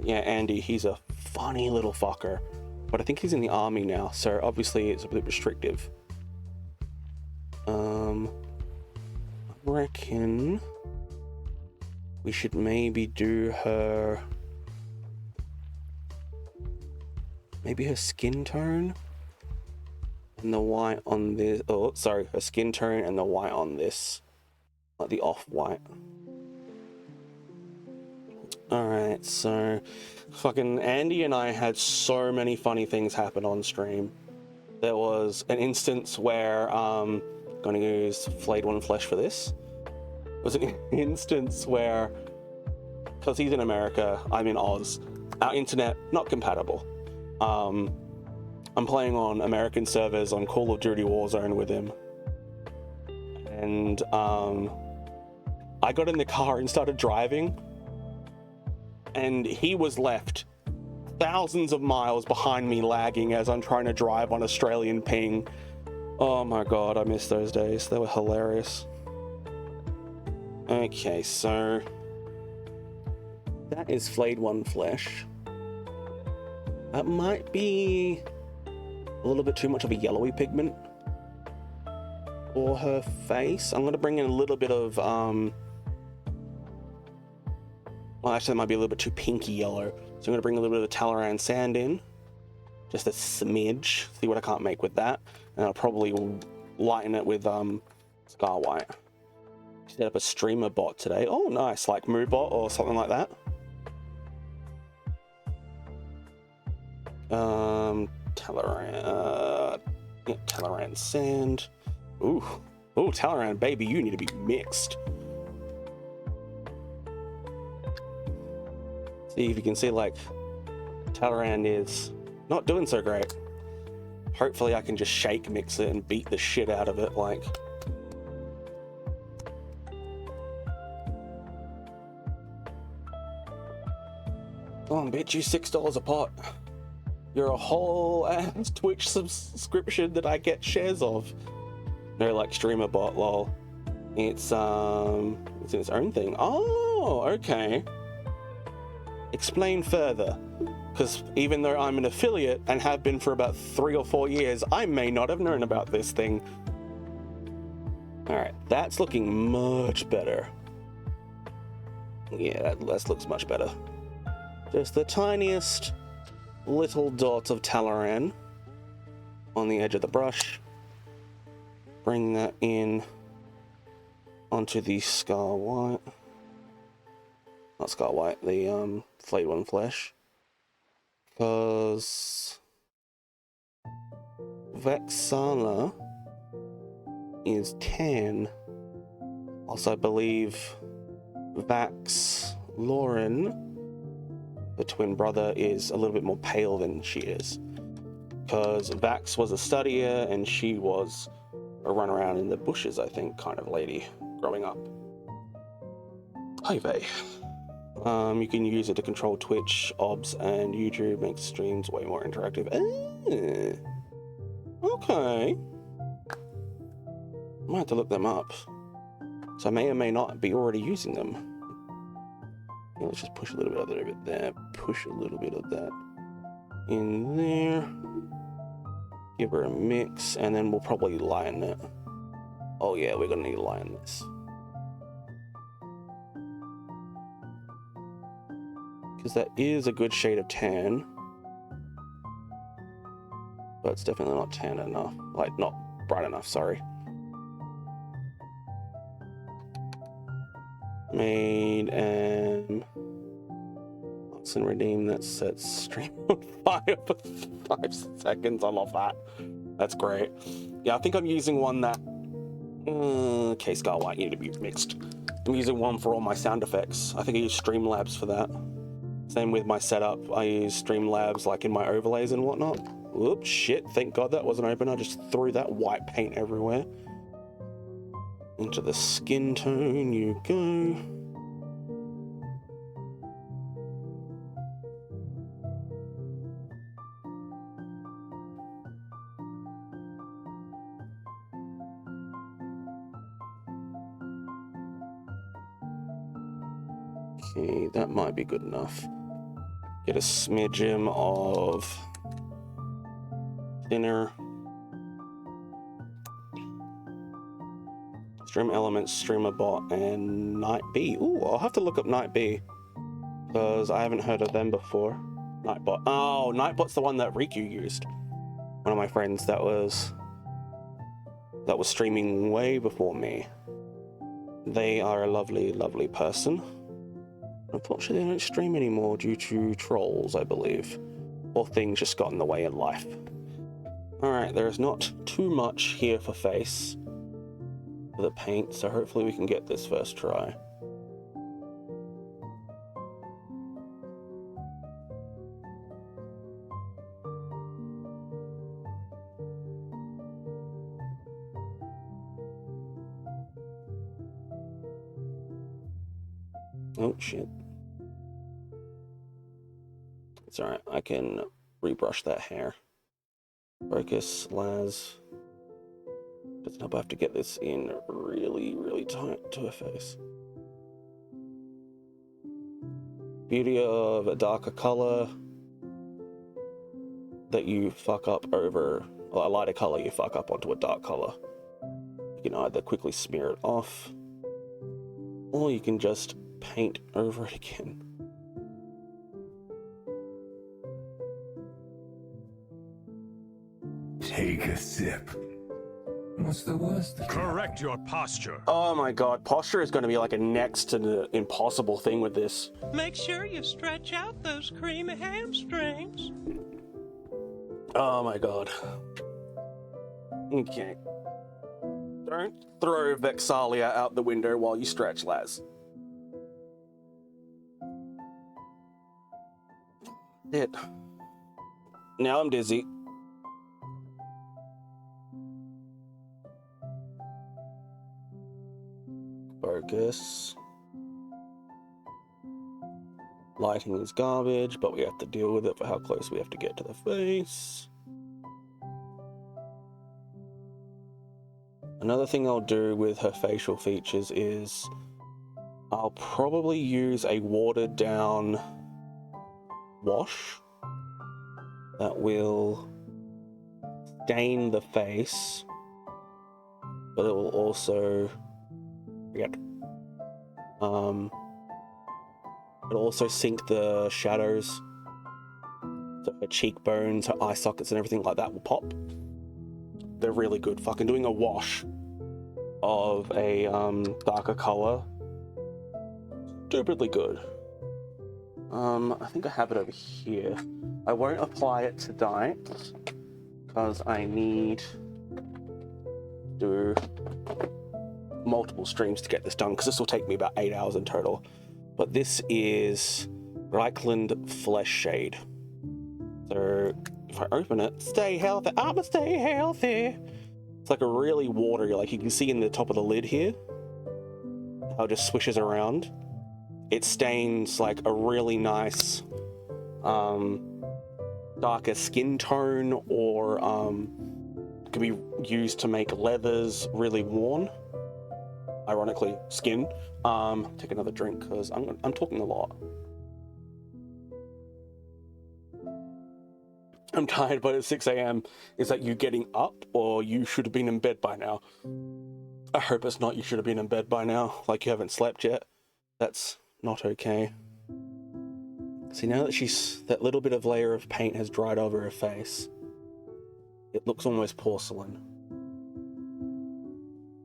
yeah, Andy, he's a funny little fucker. But I think he's in the army now, so obviously it's a bit restrictive. I reckon we should maybe do her, maybe her skin tone and the white on this. Oh, sorry, her skin tone and the white on this, like the off-white. Alright, so fucking Andy and I had so many funny things happen on stream. There was an instance where gonna use Flayed One Flesh for this. It was an instance where, because he's in America, I'm in Oz, our internet not compatible. I'm playing on American servers on Call of Duty Warzone with him, and I got in the car and started driving, and he was left thousands of miles behind me lagging as I'm trying to drive on Australian ping. Oh my God, I miss those days. They were hilarious. Okay, so that is Flayed One Flesh. That might be a little bit too much of a yellowy pigment for her face. I'm going to bring in a little bit of, well, actually that might be a little bit too pinky yellow. So I'm going to bring a little bit of Talaran sand in. Just a smidge. See what I can't make with that. And I'll probably lighten it with Scar White. Set up a streamer bot today. Oh, nice. Like Moobot or something like that. Talaran. Yeah, Talaran sand. Ooh. Ooh, Talaran, baby, you need to be mixed. See if you can see, like, Talaran is not doing so great. Hopefully I can just shake mix it and beat the shit out of it, like. Come on, bitch, you $6 a pot. You're a whole ass Twitch subscription that I get shares of. No, like streamer bot, lol. It's its own thing. Oh, okay. Explain further. Because even though I'm an affiliate and have been for about 3 or 4 years, I may not have known about this thing. Alright, that's looking much better. Yeah, that looks much better. Just the tiniest little dot of Talaran on the edge of the brush. Bring that in onto the Scar White. Not Scar White, the Flayed One Flesh. Because Vex'ahlia is tan Also, I believe Vax Lauren, the twin brother, is a little bit more pale than she is. Because Vax was a studier and she was a run around in the bushes, I think, kind of lady growing up. Hi, Vey. You can use it to control Twitch, OBS, and YouTube, makes streams way more interactive. Okay. I might have to look them up. So I may or may not be already using them. Yeah, let's just push a little bit of that over there. Push a little bit of that in there. Give her a mix, and then we'll probably line it. Oh yeah, we're gonna need to line this. Because that is a good shade of tan. But it's definitely not tan enough. Like, not bright enough, sorry. Made and redeem that sets stream on fire for 5 seconds. I love that. That's great. Yeah, I think I'm using one that okay, Scarwhite, you need to be mixed. I'm using one for all my sound effects. I think I use Streamlabs for that. Same with my setup. I use Streamlabs like in my overlays and whatnot. Oops, shit, thank God that wasn't open. I just threw that white paint everywhere. Into the skin tone you go. Okay, that might be good enough. Get a smidgen of thinner. Stream Elements, Streamer Bot, and Night B. Ooh, I'll have to look up Night B, because I haven't heard of them before. Nightbot. Oh, Nightbot's the one that Riku used. One of my friends that was streaming way before me. They are a lovely, lovely person. Unfortunately, they don't stream anymore due to trolls, I believe. Or things just got in the way in life. Alright, there is not too much here for face. For the paint, so hopefully we can get this first try. Oh shit. It's alright, I can rebrush that hair. Focus, Laz. Doesn't help I have to get this in really, really tight to her face. Beauty of a darker color that you fuck up over, or a lighter color you fuck up onto a dark color. You can either quickly smear it off, or you can just paint over it again. Take a sip. What's the worst? Correct your posture. Oh my god, posture is going to be like a next to the impossible thing with this. Make sure you stretch out those creamy hamstrings. Oh my god. Okay. Don't throw Vex'ahlia out the window while you stretch, Laz. It. Now I'm dizzy. Focus. Lighting is garbage, but we have to deal with it for how close we have to get to the face. Another thing I'll do with her facial features is I'll probably use a watered down wash that will stain the face, but it will also it'll also sink the shadows, so her cheekbones, her eye sockets and everything like that will pop. They're really good. Fucking doing a wash of a darker color, stupidly good. I think I have it over here. I won't apply it tonight because I need to do multiple streams to get this done, because this will take me about 8 hours in total. But this is Reichland Flesh Shade. So if I open it, stay healthy, I'ma stay healthy. It's like a really watery, like you can see in the top of the lid here, how it just swishes around. It stains like a really nice, darker skin tone, or can be used to make leathers really worn. Ironically, skin. Take another drink because I'm talking a lot. I'm tired, but at 6 a.m. Is that you getting up, or you should have been in bed by now? I hope it's not you should have been in bed by now, like you haven't slept yet. That's not okay. See, now that that little bit of layer of paint has dried over her face, it looks almost porcelain.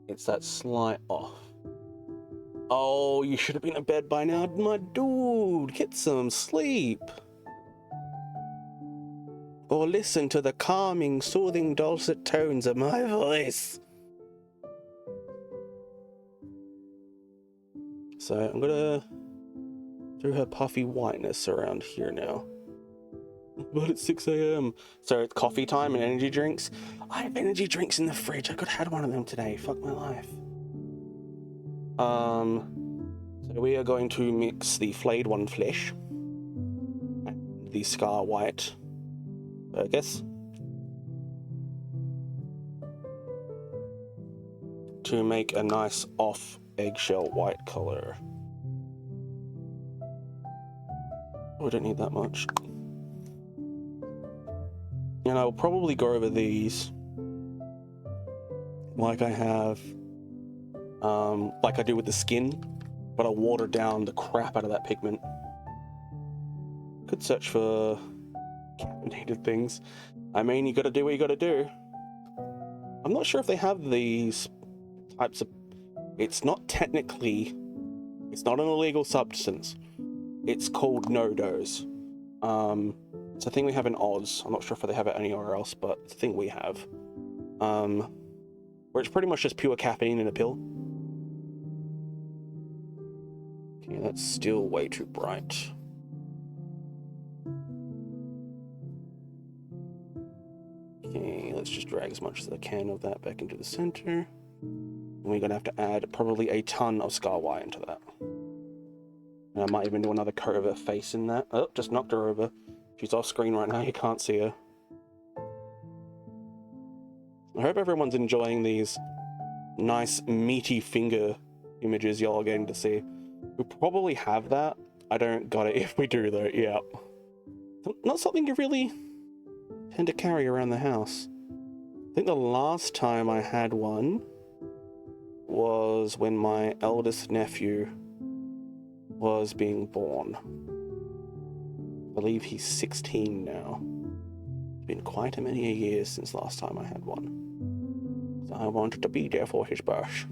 It's that slight off. Oh, you should have been in bed by now, my dude. Get some sleep. Or listen to the calming, soothing, dulcet tones of my voice. So I'm gonna do her puffy whiteness around here now. But it's 6 a.m. So it's coffee time and energy drinks. I have energy drinks in the fridge. I could have had one of them today. Fuck my life. So we are going to mix the flayed one flesh and the scar white, I guess, to make a nice off eggshell white color. Oh, I don't need that much. And I'll probably go over these like I have, like I do with the skin, but I'll water down the crap out of that pigment. Could search for caffeinated things. I mean, you gotta do what you gotta do. I'm not sure if they have these types of... It's not technically... It's not an illegal substance. It's called no-dose. It's a thing we have in Oz. I'm not sure if they have it anywhere else, but it's a thing we have. Where it's pretty much just pure caffeine in a pill. Okay, that's still way too bright. Okay, let's just drag as much as I can of that back into the center. And we're gonna have to add probably a ton of scar white into that. And I might even do another coat of her face in that. Oh, just knocked her over. She's off screen right now, you can't see her. I hope everyone's enjoying these nice meaty finger images y'all are getting to see. We probably have that. I don't got it if we do though, yeah. Not something you really tend to carry around the house. I think the last time I had one was when my eldest nephew was being born. I believe he's 16 now. It's been quite a many years since last time I had one. So I wanted to be there for his birth.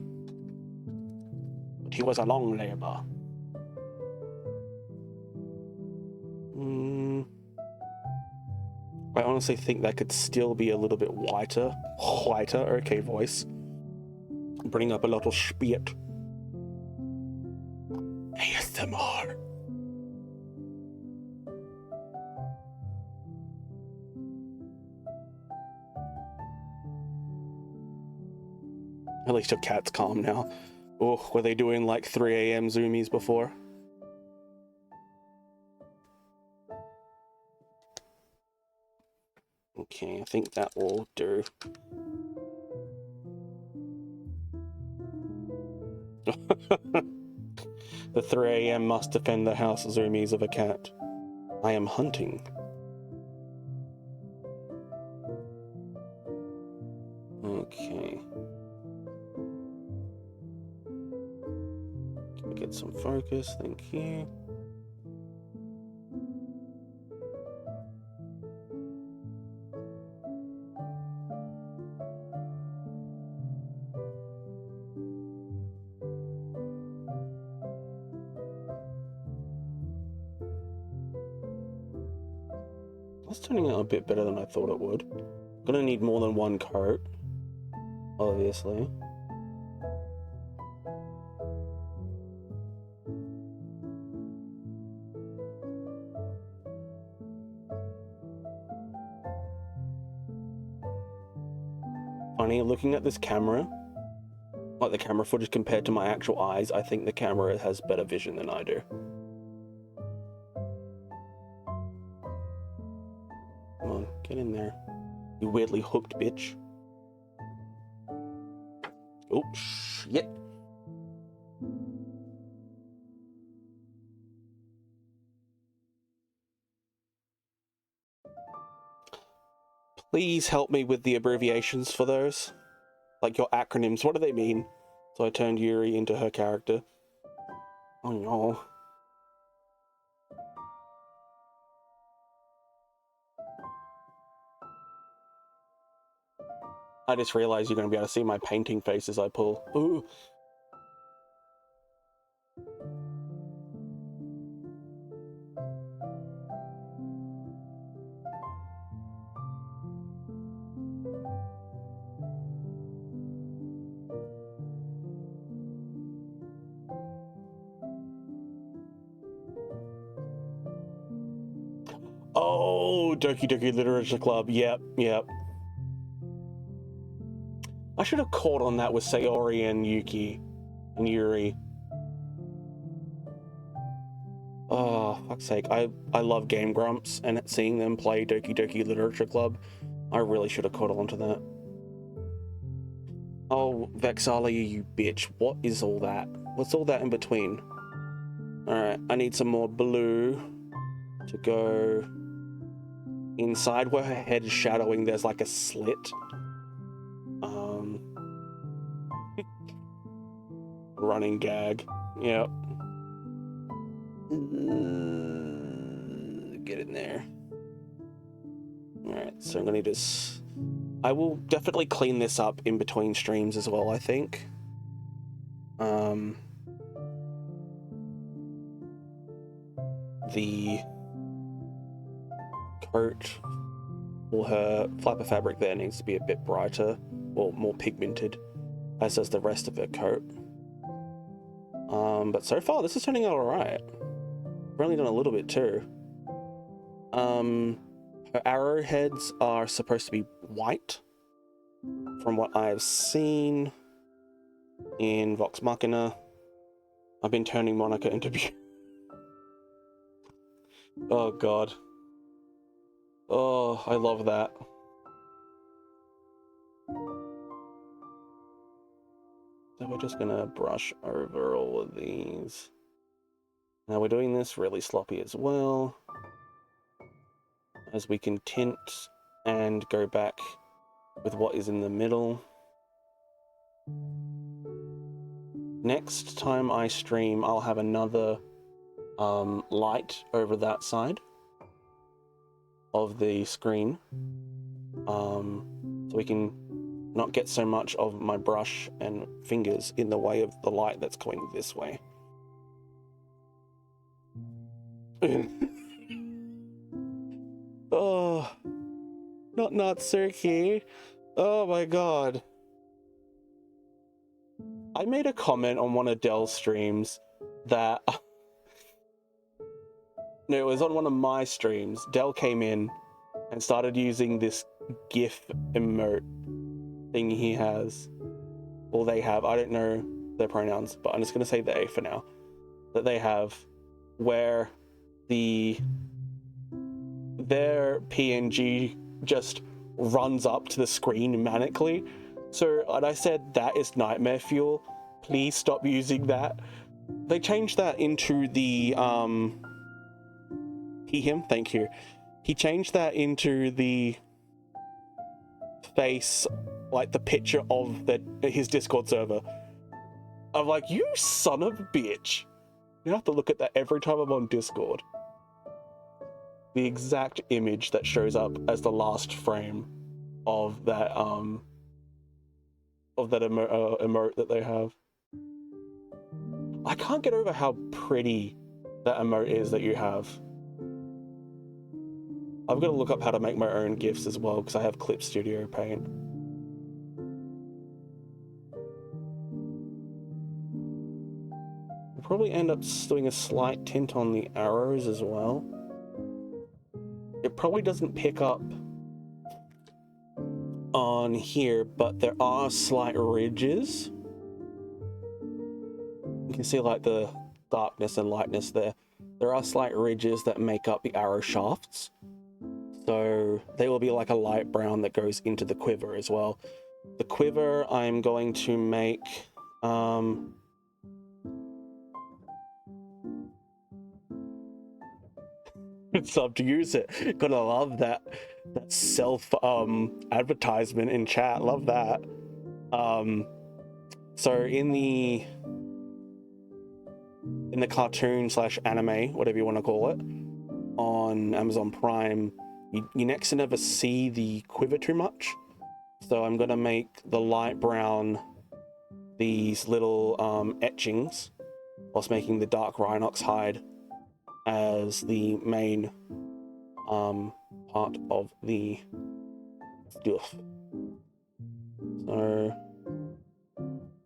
But he was a long labour. I honestly think that could still be a little bit whiter. Whiter, okay, voice. Bring up a little spit. ASMR. At least your cat's calm now. Oh, were they doing like 3 a.m. zoomies before? Okay, I think that will do. The 3 a.m. must defend the house zoomies of a cat. I am hunting. Okay. Can we get some focus? Thank you. That's turning out a bit better than I thought it would. Gonna need more than one coat, obviously. you're looking at this camera, like the camera footage compared to my actual eyes, I think the camera has better vision than I do. Come on, get in there. You weirdly hooked bitch. Oh, shit. Please help me with the abbreviations for those. Like your acronyms, what do they mean? So I turned Yuri into her character. Oh no. I just realized you're going to be able to see my painting face as I pull. Ooh. Oh, Doki Doki Literature Club. Yep, yep. I should have caught on that with Sayori and Yuki and Yuri. Oh, fuck's sake. I love Game Grumps, and seeing them play Doki Doki Literature Club, I really should have caught on to that. Oh, Vex'ahlia, you bitch. What is all that? What's all that in between? Alright, I need some more blue to go inside where her head is shadowing. There's like a slit. Running gag. Yep. Get in there. Alright, so I'm gonna need this. I will definitely clean this up in between streams as well, I think. The coat or her flap of fabric there needs to be a bit brighter or more pigmented, as does the rest of her coat. But so far this is turning out alright. I've only done a little bit too. Her arrowheads are supposed to be white, from what I've seen in Vox Machina. I've been turning Monica into oh god. Oh, I love that. So we're just gonna brush over all of these. Now we're doing this really sloppy as well, as we can tint and go back with what is in the middle. Next time I stream, I'll have another light over that side of the screen, so we can not get so much of my brush and fingers in the way of the light that's going this way. Oh, not Natsuki. Oh my god. I made a comment on one of Dell's streams that no, it was on one of my streams. Dell came in and started using this GIF emote thing he has, or they have, I don't know their pronouns, but I'm just gonna say they for now, that they have, where their PNG just runs up to the screen manically. So, and I said, that is nightmare fuel. Please stop using that. They changed that into the him, thank you. He changed that into the face, like the picture of his Discord server. I'm like, you son of a bitch. You have to look at that every time I'm on Discord. The exact image that shows up as the last frame of that emote that they have. I can't get over how pretty that emote is that you have. I've got to look up how to make my own GIFs as well, because I have Clip Studio Paint. We'll probably end up doing a slight tint on the arrows as well. It probably doesn't pick up on on here, but there are slight ridges. You can see like the darkness and lightness there. There are slight ridges that make up the arrow shafts. So they will be like a light brown that goes into the quiver as well. The quiver I'm going to make sub to use it. Gotta love that self advertisement in chat. Love that. So in the cartoon / anime, whatever you want to call it, on Amazon Prime, you next to never see the quiver too much. So I'm gonna make the light brown these little etchings, whilst making the dark Rhinox hide as the main part of the stuff. So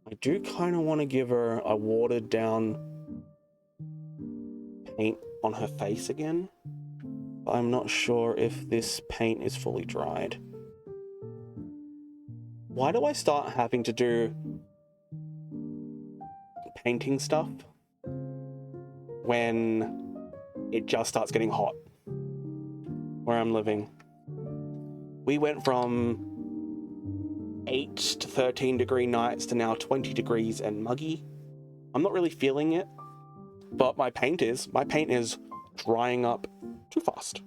I do kind of want to give her a watered down paint on her face again, but I'm not sure if this paint is fully dried. Why do I start having to do painting stuff when it just starts getting hot where I'm living? We went from 8 to 13 degree nights to now 20 degrees and muggy. I'm not really feeling it, but my paint is drying up too fast.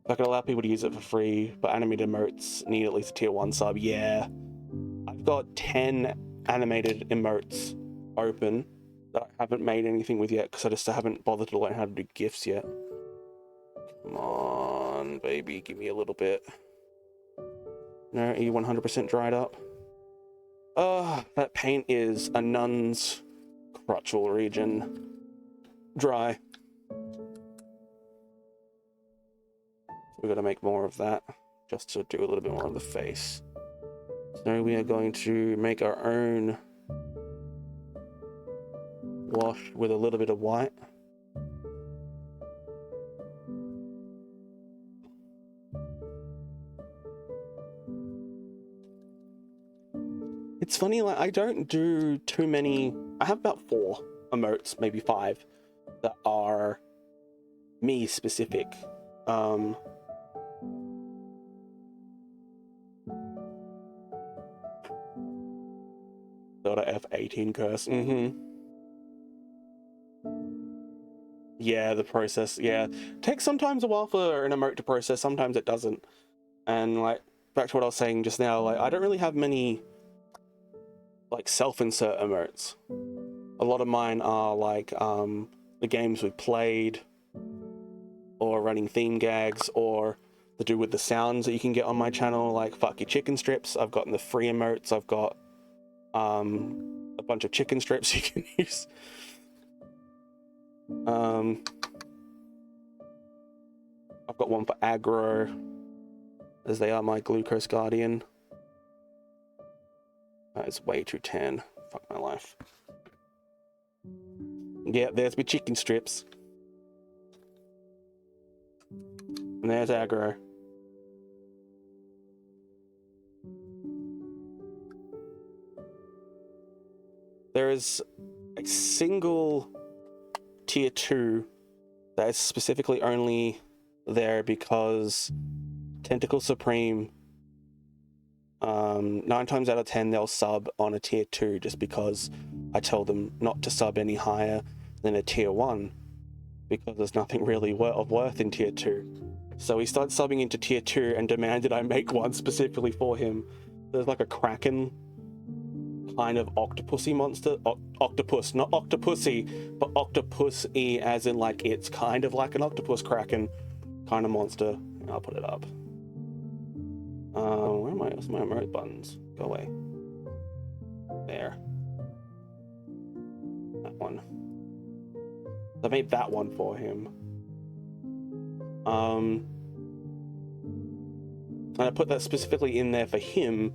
I could allow people to use it for free, but animated emotes need at least a tier 1 sub. Yeah, I've got 10 animated emotes open that I haven't made anything with yet because I just haven't bothered to learn how to do GIFs yet. Come on, baby, give me a little bit. No, are you 100% dried up? Oh, that paint is a nun's crotchal region. Dry. We're going to make more of that, just to do a little bit more of the face. So we are going to make our own wash with a little bit of white. It's funny, like, I don't do too many. I have about 4 emotes, maybe 5, that are me specific. F18 curse. Yeah, the process. Yeah, takes sometimes a while for an emote to process. Sometimes it doesn't. And like back to what I was saying just now, like I don't really have many like self-insert emotes. A lot of mine are like the games we've played, or running theme gags, or to do with the sounds that you can get on my channel, like fuck your chicken strips. I've gotten the free emotes. I've got a bunch of chicken strips you can use. I've got one for aggro, as they are my glucose guardian. That is way too tan. Fuck my life. Yeah, there's my chicken strips. And there's aggro. There is a single tier 2 that is specifically only there because Tentacle Supreme, 9 times out of 10 they'll sub on a tier 2 just because I tell them not to sub any higher than a tier 1 because there's nothing really of worth in tier 2. So he started subbing into tier 2 and demanded I make one specifically for him. There's like a kraken kind of octopusy monster. Octopus, not octopussy, but octopus-y as in like it's kind of like an octopus kraken kind of monster. I'll put it up. Where am I? Where's my emote buttons? Go away. There. That one. I made that one for him. And I put that specifically in there for him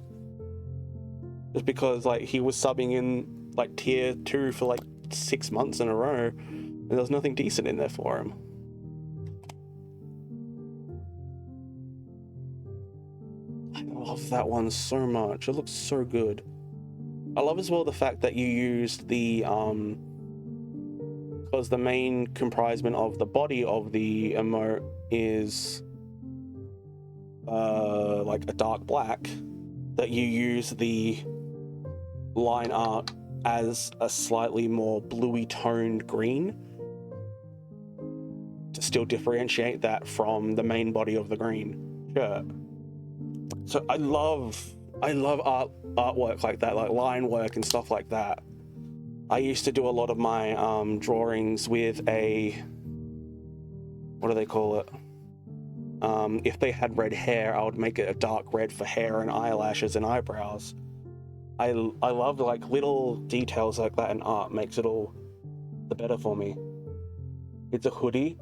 just because like he was subbing in like tier 2 for like 6 months in a row and there was nothing decent in there for him. I love that one so much. It looks so good. I love as well the fact that you used the because the main comprisement of the body of the emote is like a dark black, that you use the line art as a slightly more bluey toned green to still differentiate that from the main body of the green shirt. So I love artwork like that, like line work and stuff like that. I used to do a lot of my drawings with a, what do they call it? If they had red hair, I would make it a dark red for hair and eyelashes and eyebrows. I love like little details like that in art, makes it all the better for me. It's a hoodie.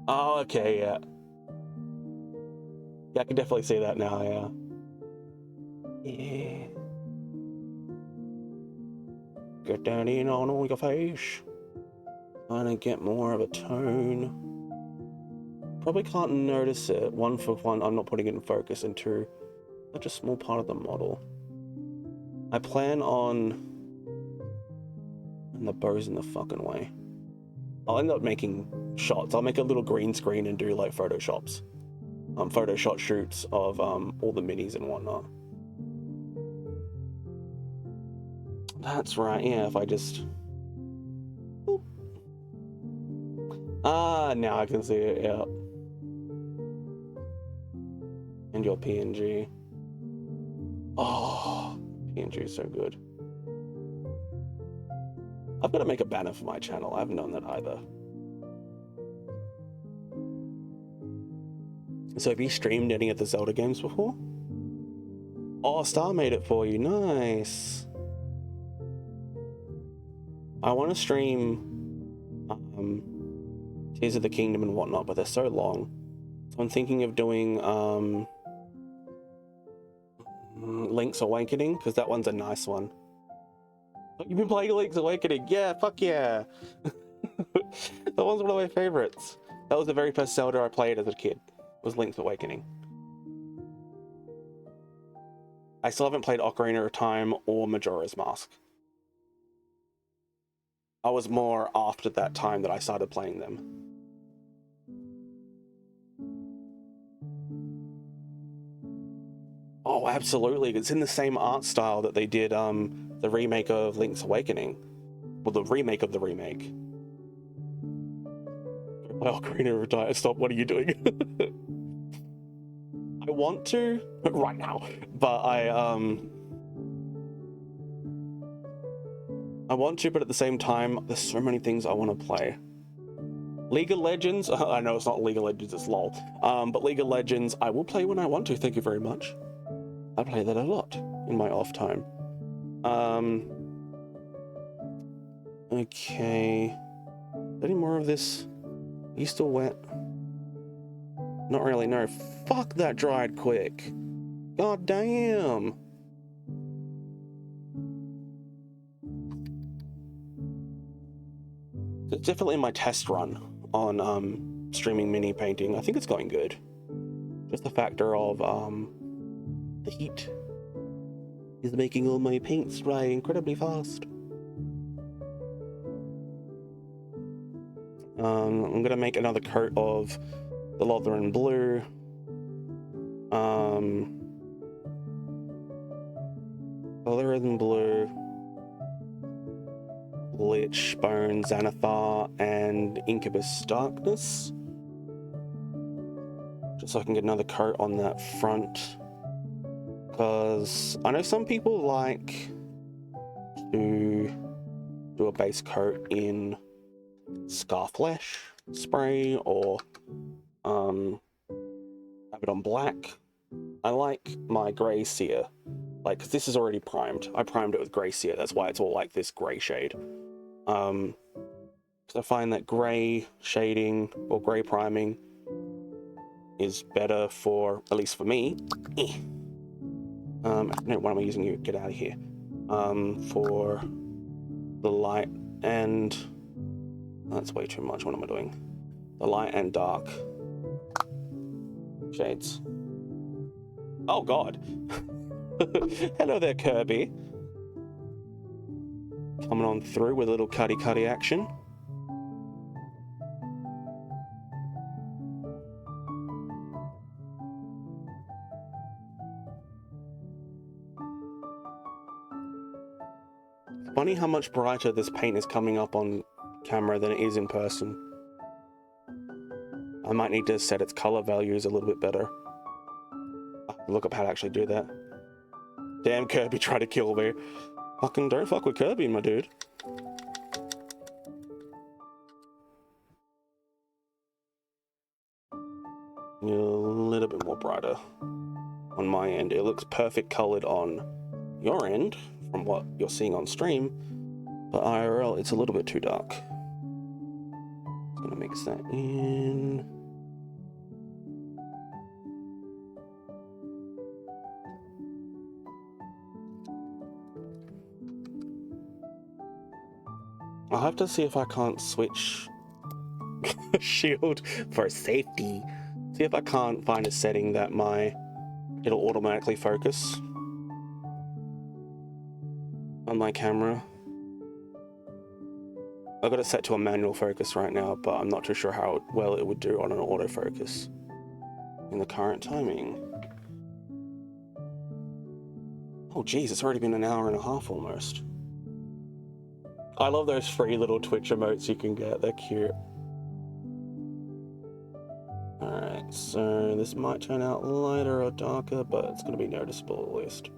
Oh, okay, yeah. Yeah, I can definitely see that now, yeah. Yeah. Get down in on all your face. Trying to get more of a tone. Probably can't notice it. One, for one, I'm not putting it in focus, and two, such a small part of the model. I plan on... And the bow's in the fucking way. I'll end up making shots. I'll make a little green screen and do like Photoshops. Photoshop shoots of all the minis and whatnot. That's right, yeah, if I just... Boop. Ah, now I can see it, yeah. And your PNG. Oh, PNG is so good. I've got to make a banner for my channel. I haven't done that either. So have you streamed any of the Zelda games before? Oh, Star made it for you. Nice. I want to stream Tears of the Kingdom and whatnot, but they're so long. So I'm thinking of doing Link's Awakening, because that one's a nice one. Oh, you've been playing Link's Awakening? Yeah, fuck yeah. That one's one of my favorites. That was the very first Zelda I played as a kid, was Link's Awakening. I still haven't played Ocarina of Time or Majora's Mask. I was more after that time that I started playing them. Oh, absolutely. It's in the same art style that they did the remake of Link's Awakening. Well, the remake of the remake. Ocarina of Time, stop, what are you doing? I want to, right now, but I want to, but at the same time, there's so many things I want to play. League of Legends, I know it's not League of Legends, it's LOL, but League of Legends, I will play when I want to, thank you very much. I play that a lot in my off time. Okay. Any more of this? Are you still wet? Not really, no. Fuck, that dried quick. God damn. It's definitely my test run on streaming mini painting. I think it's going good. Just the factor of the heat is making all my paints dry incredibly fast. I'm gonna make another coat of the Lothran blue. Lothran blue, Lich, Bone, Xanathar, and Incubus Darkness. Just so I can get another coat on that front. Because I know some people like to do a base coat in Scarflesh spray or have it on black. I like my grey sear, like, cause this is already primed. I primed it with grey sear, that's why it's all like this grey shade. Because I find that grey shading or grey priming is better for, at least for me. No, why am I using you? Get out of here. For the light and... That's way too much. What am I doing? The light and dark shades. Oh god. Hello there, Kirby. Coming on through with a little cutty action. Funny how much brighter this paint is coming up on camera than it is in person. I might need to set its color values a little bit better. Look up how to actually do that. Damn, Kirby tried to kill me. Fucking don't fuck with Kirby, my dude. A little bit more brighter on my end. It looks perfect colored on your end from what you're seeing on stream, but IRL it's a little bit too dark. Just gonna mix that in. I'll have to see if I can't switch shield for safety. See if I can't find a setting that it'll automatically focus on my camera. I've got it set to a manual focus right now, but I'm not too sure how well it would do on an autofocus in the current timing. Oh geez, it's already been an hour and a half almost. I love those free little Twitch emotes you can get, they're cute. Alright, so this might turn out lighter or darker, but it's going to be noticeable at least.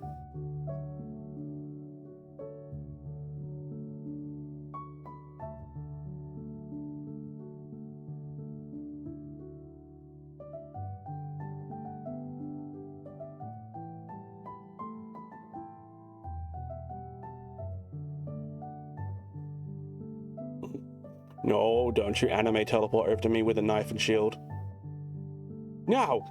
No, don't you anime teleport over to me with a knife and shield. No!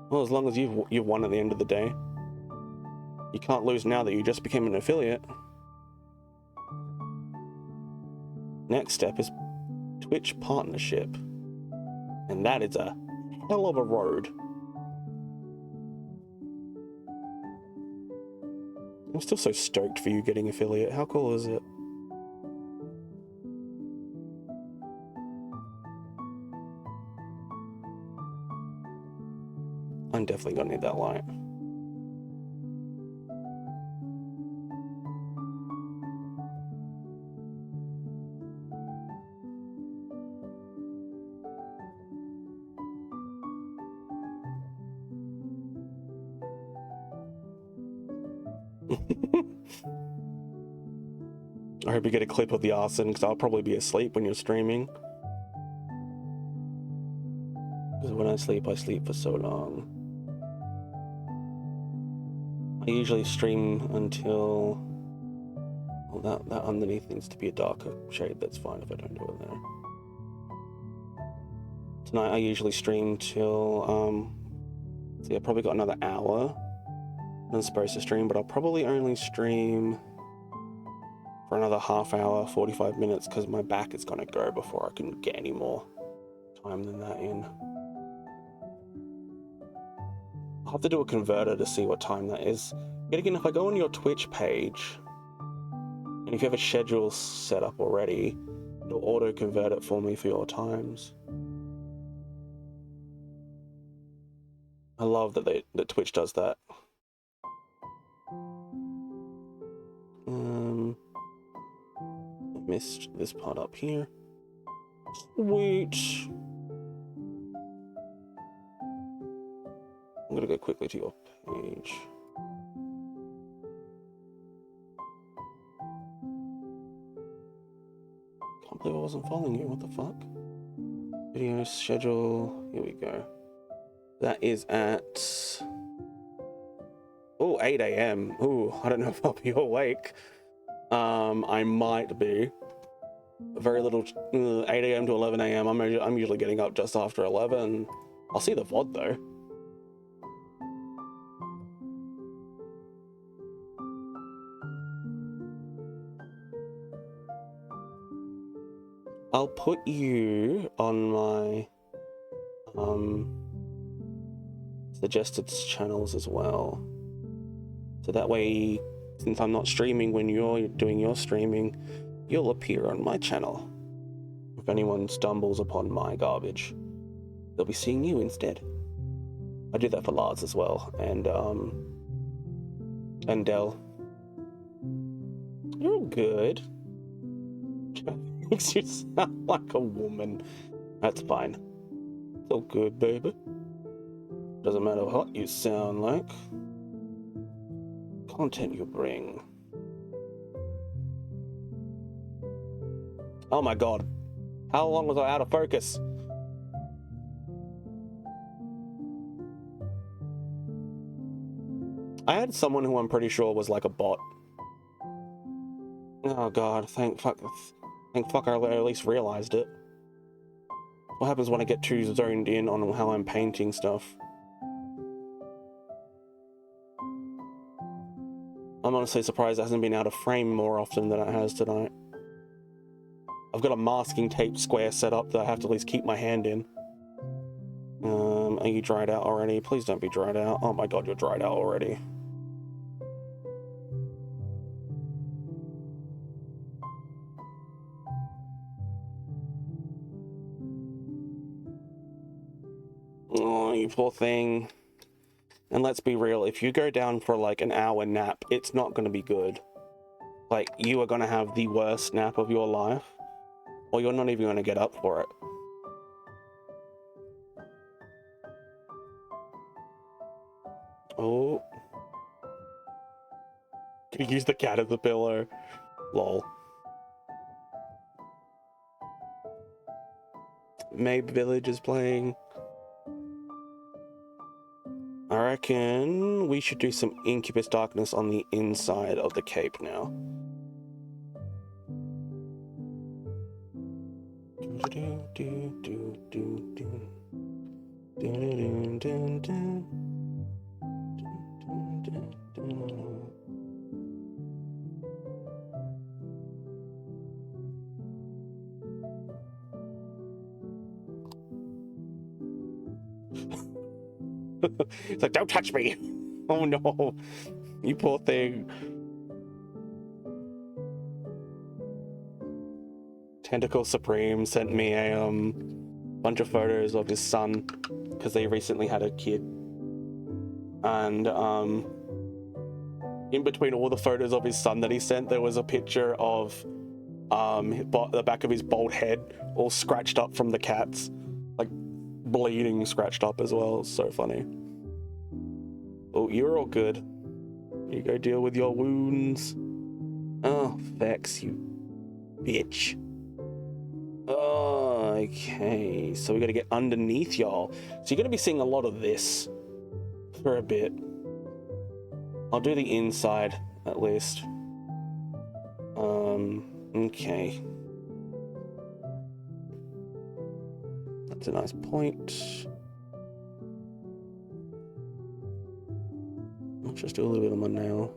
Well, as long as you've won at the end of the day. You can't lose now that you just became an affiliate. Next step is Twitch partnership. And that is a hell of a road. I'm still so stoked for you getting affiliate. How cool is it? I'm definitely gonna need that light. I hope you get a clip of the arson, because I'll probably be asleep when you're streaming. Because when I sleep for so long. I usually stream until... Well, that underneath needs to be a darker shade. That's fine if I don't do it there. Tonight I usually stream till... See, I've probably got another hour. I'm supposed to stream, but I'll probably only stream for another half hour, 45 minutes, because my back is gonna go before I can get any more time than that in. I'll have to do a converter to see what time that is. Yet again, if I go on your Twitch page, and if you have a schedule set up already, it'll auto-convert it for me for your times. I love that Twitch does that. I missed this part up here. Sweet. I'm gonna go quickly to your page. Can't believe I wasn't following you. What the fuck? Video schedule. Here we go. That is at 8 a.m. Ooh, I don't know if I'll be awake. I might be. Very little. 8 a.m. to 11 a.m. I'm usually getting up just after 11. I'll see the VOD though. I'll put you on my suggested channels as well. So that way, since I'm not streaming when you're doing your streaming, you'll appear on my channel. If anyone stumbles upon my garbage, they'll be seeing you instead. I do that for Lars as well, and Del. You're all good. Makes you sound like a woman. That's fine. It's all good, baby. Doesn't matter what you sound like. Content you bring. Oh my god. How long was I out of focus? I had someone who I'm pretty sure was like a bot. Oh god, thank fuck I at least realized it. What happens when I get too zoned in on how I'm painting stuff? I'm honestly surprised it hasn't been out of frame more often than it has tonight. I've got a masking tape square set up that I have to at least keep my hand in. Are you dried out already? Please don't be dried out. Oh my god, you're dried out already. Oh, you poor thing. And let's be real, if you go down for like an hour nap, it's not going to be good. Like, you are going to have the worst nap of your life, or you're not even going to get up for it. Oh. Can you use the cat as a pillow? Lol. Maybe Village is playing. I reckon we should do some Incubus Darkness on the inside of the cape now. It's like, don't touch me! Oh no, you poor thing. Tentacle Supreme sent me a bunch of photos of his son because they recently had a kid, and in between all the photos of his son that he sent, there was a picture of the back of his bald head all scratched up from the cats, like bleeding, scratched up as well. It's so funny. Oh, you're all good. You go deal with your wounds. Oh, Vex, you bitch. Oh, okay, so we gotta get underneath y'all. So you're gonna be seeing a lot of this for a bit. I'll do the inside at least. Okay. That's a nice point. Let's just do a little bit on my nail.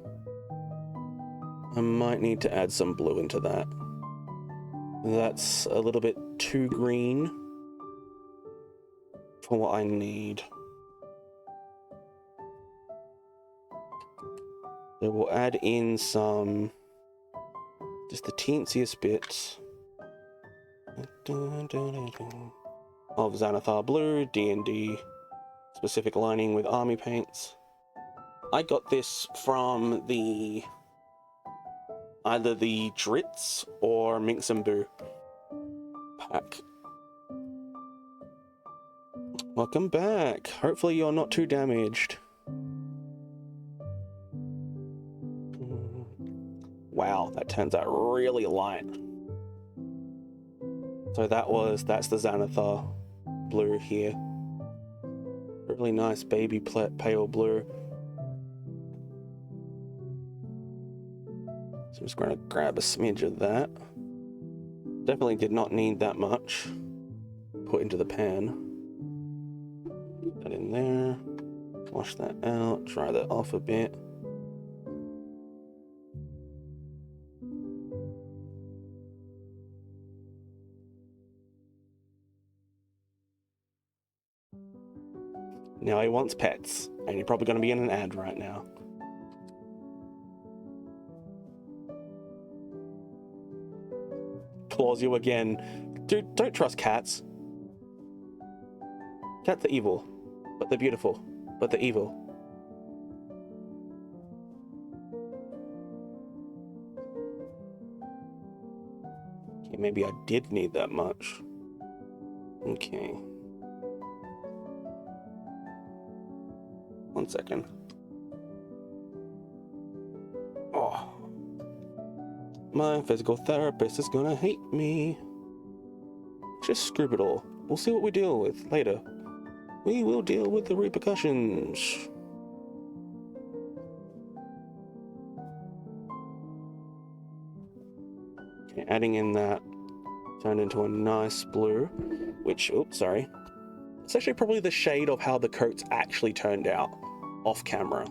I might need to add some blue into that. That's a little bit too green for what I need. So we'll add in some, just the teensiest bits of Xanathar Blue, D&D specific lining with army paints. I got this from either the Dritz or Minx and Boo pack. Welcome back. Hopefully you're not too damaged. Wow, that turns out really light. So that's the Xanathar blue here. Really nice baby pale blue. So I'm just going to grab a smidge of that. Definitely did not need that much. Put into the pan. Put that in there. Wash that out. Dry that off a bit. wants pets, and you're probably going to be in an ad right now. Claws you again. Dude, don't trust cats. Cats are evil, but they're beautiful, but they're evil. Okay, maybe I did need that much. Okay. 1 second. Oh. My physical therapist is gonna hate me. Just screw it all. We'll see what we deal with later. We will deal with the repercussions. Okay, adding in that turned into a nice blue, which, oops, sorry. It's actually probably the shade of how the coats actually turned out off camera.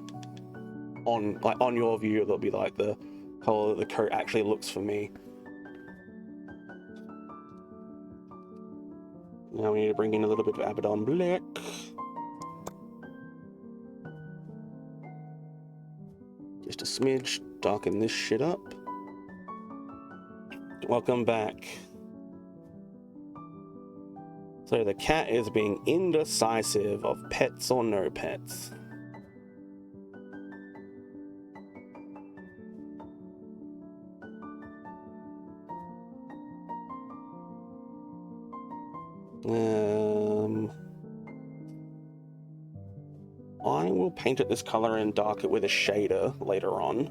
On your view, it'll be like the color that the coat actually looks for me. Now we need to bring in a little bit of Abaddon Black. Just a smidge, darken this shit up. Welcome back. So the cat is being indecisive of pets or no pets. I will paint it this color and dark it with a shader later on,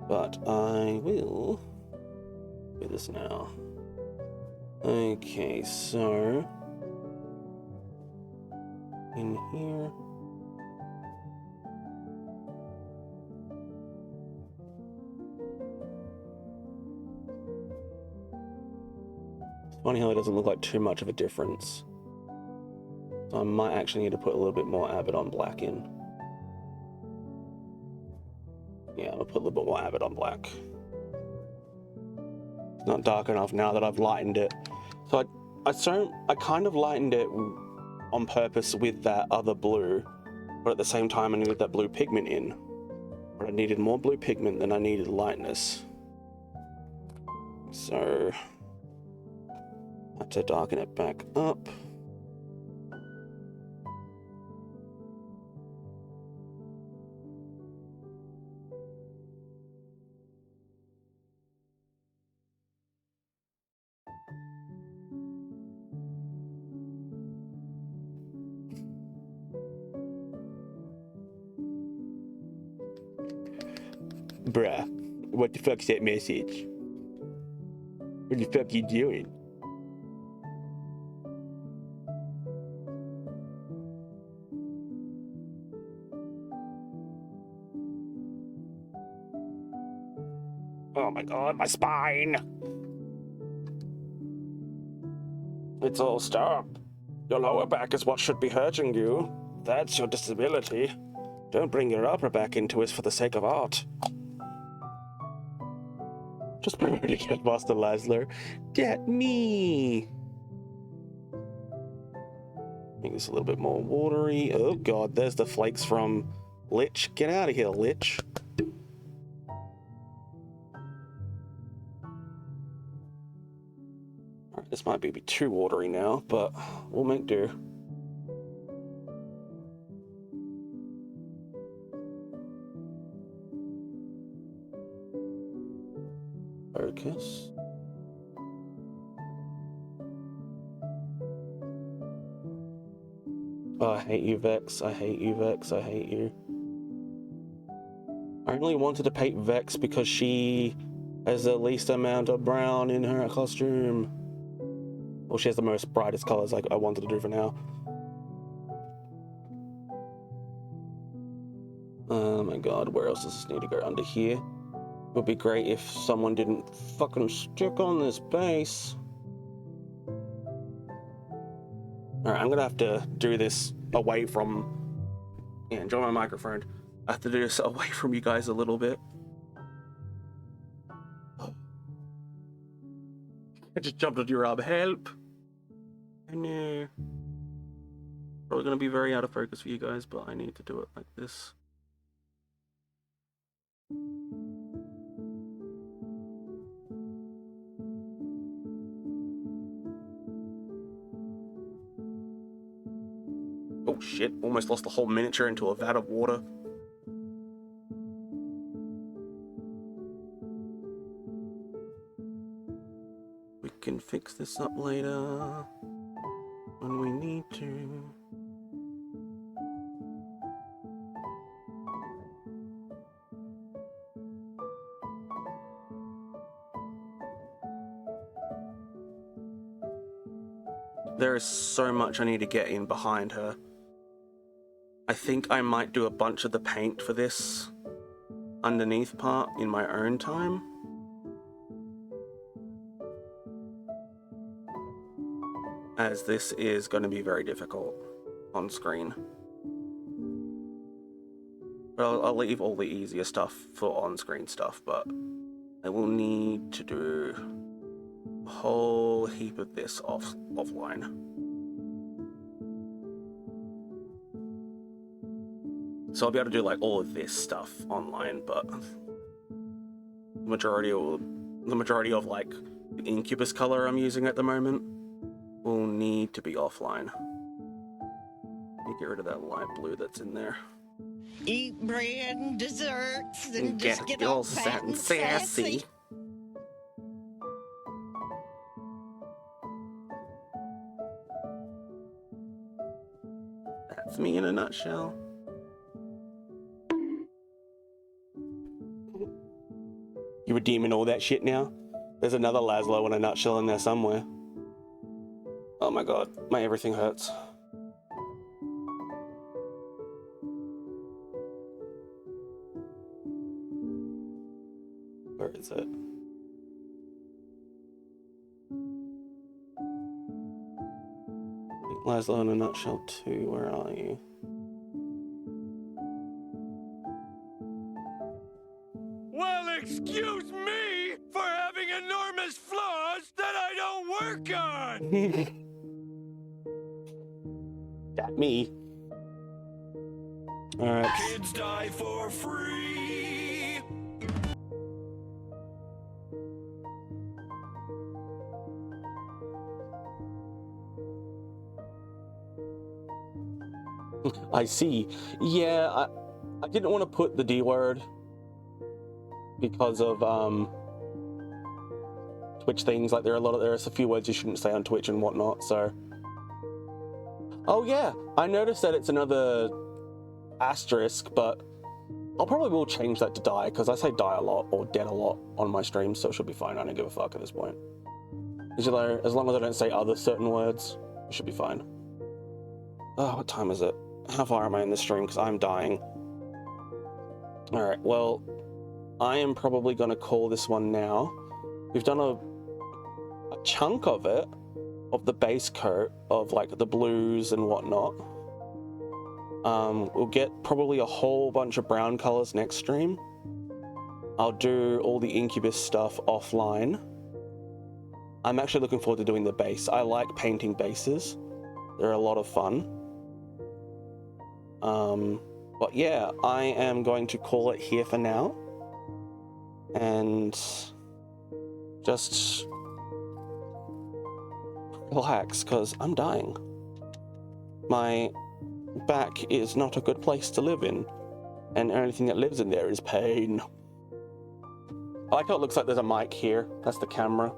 but I will do this now. Okay, so in here. It's funny how it doesn't look like too much of a difference. So I might actually need to put a little bit more Abaddon Black in. Yeah, I'll put a little bit more Abaddon Black. It's not dark enough now that I've lightened it. So I kind of lightened it on purpose with that other blue, but at the same time I needed that blue pigment in. But I needed more blue pigment than I needed lightness. So I have to darken it back up. Bruh, what the fuck's that message? What the fuck you doing? Oh my god, my spine! It's all stop. Your lower back is what should be hurting you. That's your disability. Don't bring your upper back into it for the sake of art. Just promoting Headmaster Laslow. Get me! Make this a little bit more watery. Oh god, there's the flakes from Lich. Get out of here, Lich. Alright, this might be too watery now, but we'll make do. Focus. Oh, I hate you, Vex. I hate you, Vex. I hate you. I only wanted to paint Vex because she has the least amount of brown in her costume. Well, she has the most brightest colors like I wanted to do for now. Oh my god, where else does this need to go? Under here? It would be great if someone didn't fucking stick on this base. Alright, I'm gonna have to do this away from... Yeah, enjoy my microphone. I have to do this away from you guys a little bit. I just jumped on your arm. Help! I know. Probably going to be very out of focus for you guys, but I need to do it like this. Oh shit, almost lost the whole miniature into a vat of water. We can fix this up later when we need to. There is so much I need to get in behind her. I think I might do a bunch of the paint for this underneath part in my own time. As this is going to be very difficult on screen. But I'll leave all the easier stuff for on-screen stuff, but I will need to do a whole heap of this offline. So I'll be able to do like all of this stuff online, but the majority of like the Incubus color I'm using at the moment will need to be offline. Let me get rid of that light blue that's in there. Eat bread and desserts and And just get all fat and sassy. That's me in a nutshell. You redeeming all that shit now? There's another Laslow in a nutshell in there somewhere. Oh my god, my everything hurts. Where is it? Laslow in a nutshell 2, where are you? Well, excuse me for having enormous flaws that I don't work on! That me. Alright. Kids die for free! I see. Yeah, I didn't want to put the D word because of Twitch things. Like there's a few words you shouldn't say on Twitch and whatnot, so. Oh yeah, I noticed that it's another asterisk, but I'll probably will change that to die, because I say die a lot or dead a lot on my streams, so it should be fine. I don't give a fuck at this point. As long as I don't say other certain words, it should be fine. Oh, what time is it? How far am I in this stream? Because I'm dying. Alright, well, I am probably going to call this one now. We've done a chunk of it, of the base coat, of like the blues and whatnot. We'll get probably a whole bunch of brown colors next stream. I'll do all the Incubus stuff offline. I'm actually looking forward to doing the base. I like painting bases. They're a lot of fun. But yeah, I am going to call it here for now. And just relax, because I'm dying. My back is not a good place to live in, and anything that lives in there is pain. I like how it looks like there's a mic here. That's the camera.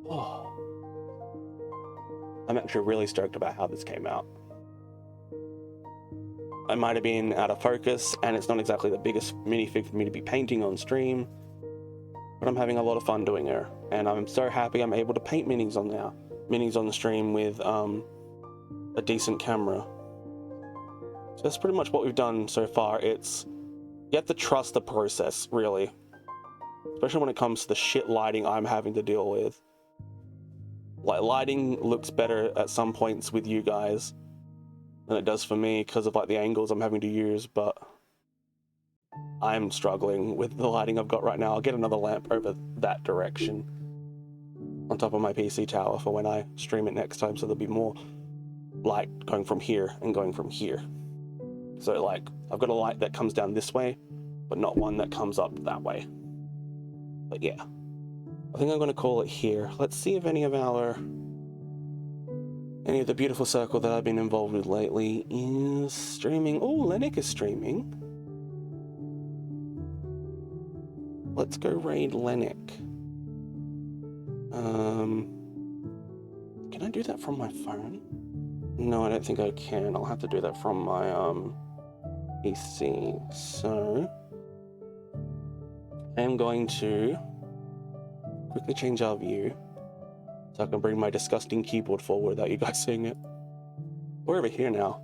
Oh. I'm actually really stoked about how this came out. I might have been out of focus, and it's not exactly the biggest minifig for me to be painting on stream, but I'm having a lot of fun doing it, and I'm so happy I'm able to paint minis on the stream with a decent camera. So that's pretty much what we've done so far. It's, you have to trust the process, really, especially when it comes to the shit lighting I'm having to deal with. Like, lighting looks better at some points with you guys than it does for me because of like the angles I'm having to use, but I'm struggling with the lighting I've got right now. I'll get another lamp over that direction. on top of my PC tower for when I stream it next time, so there'll be more light going from here and going from here. So like, I've got a light that comes down this way, but not one that comes up that way. But yeah, I think I'm going to call it here. Let's see if any of the beautiful circle that I've been involved with lately is streaming. Oh, Lennick is streaming. Let's go raid Lennick. Can I do that from my phone? No, I don't think I can. I'll have to do that from my PC. So I am going to quickly change our view so I can bring my disgusting keyboard forward without you guys seeing it. We're over here now.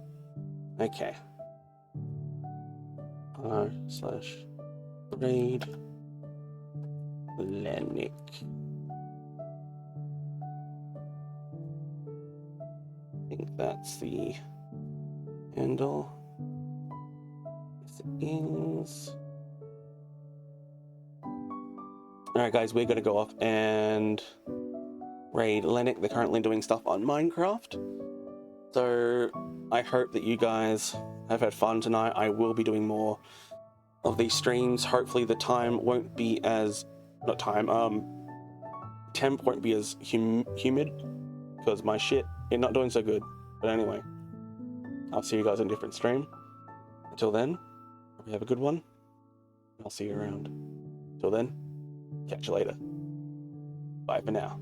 Okay. r/raid Lennick. I think that's the handle. Yes, it is. Alright guys, we're gonna go off and raid Lennick. They're currently doing stuff on Minecraft. So I hope that you guys have had fun tonight. I will be doing more of these streams. Hopefully the time won't be as, temp won't be as humid, because my shit is not doing so good. But anyway, I'll see you guys in a different stream. Until then, hope you have a good one. I'll see you around. Till then, catch you later. Bye for now.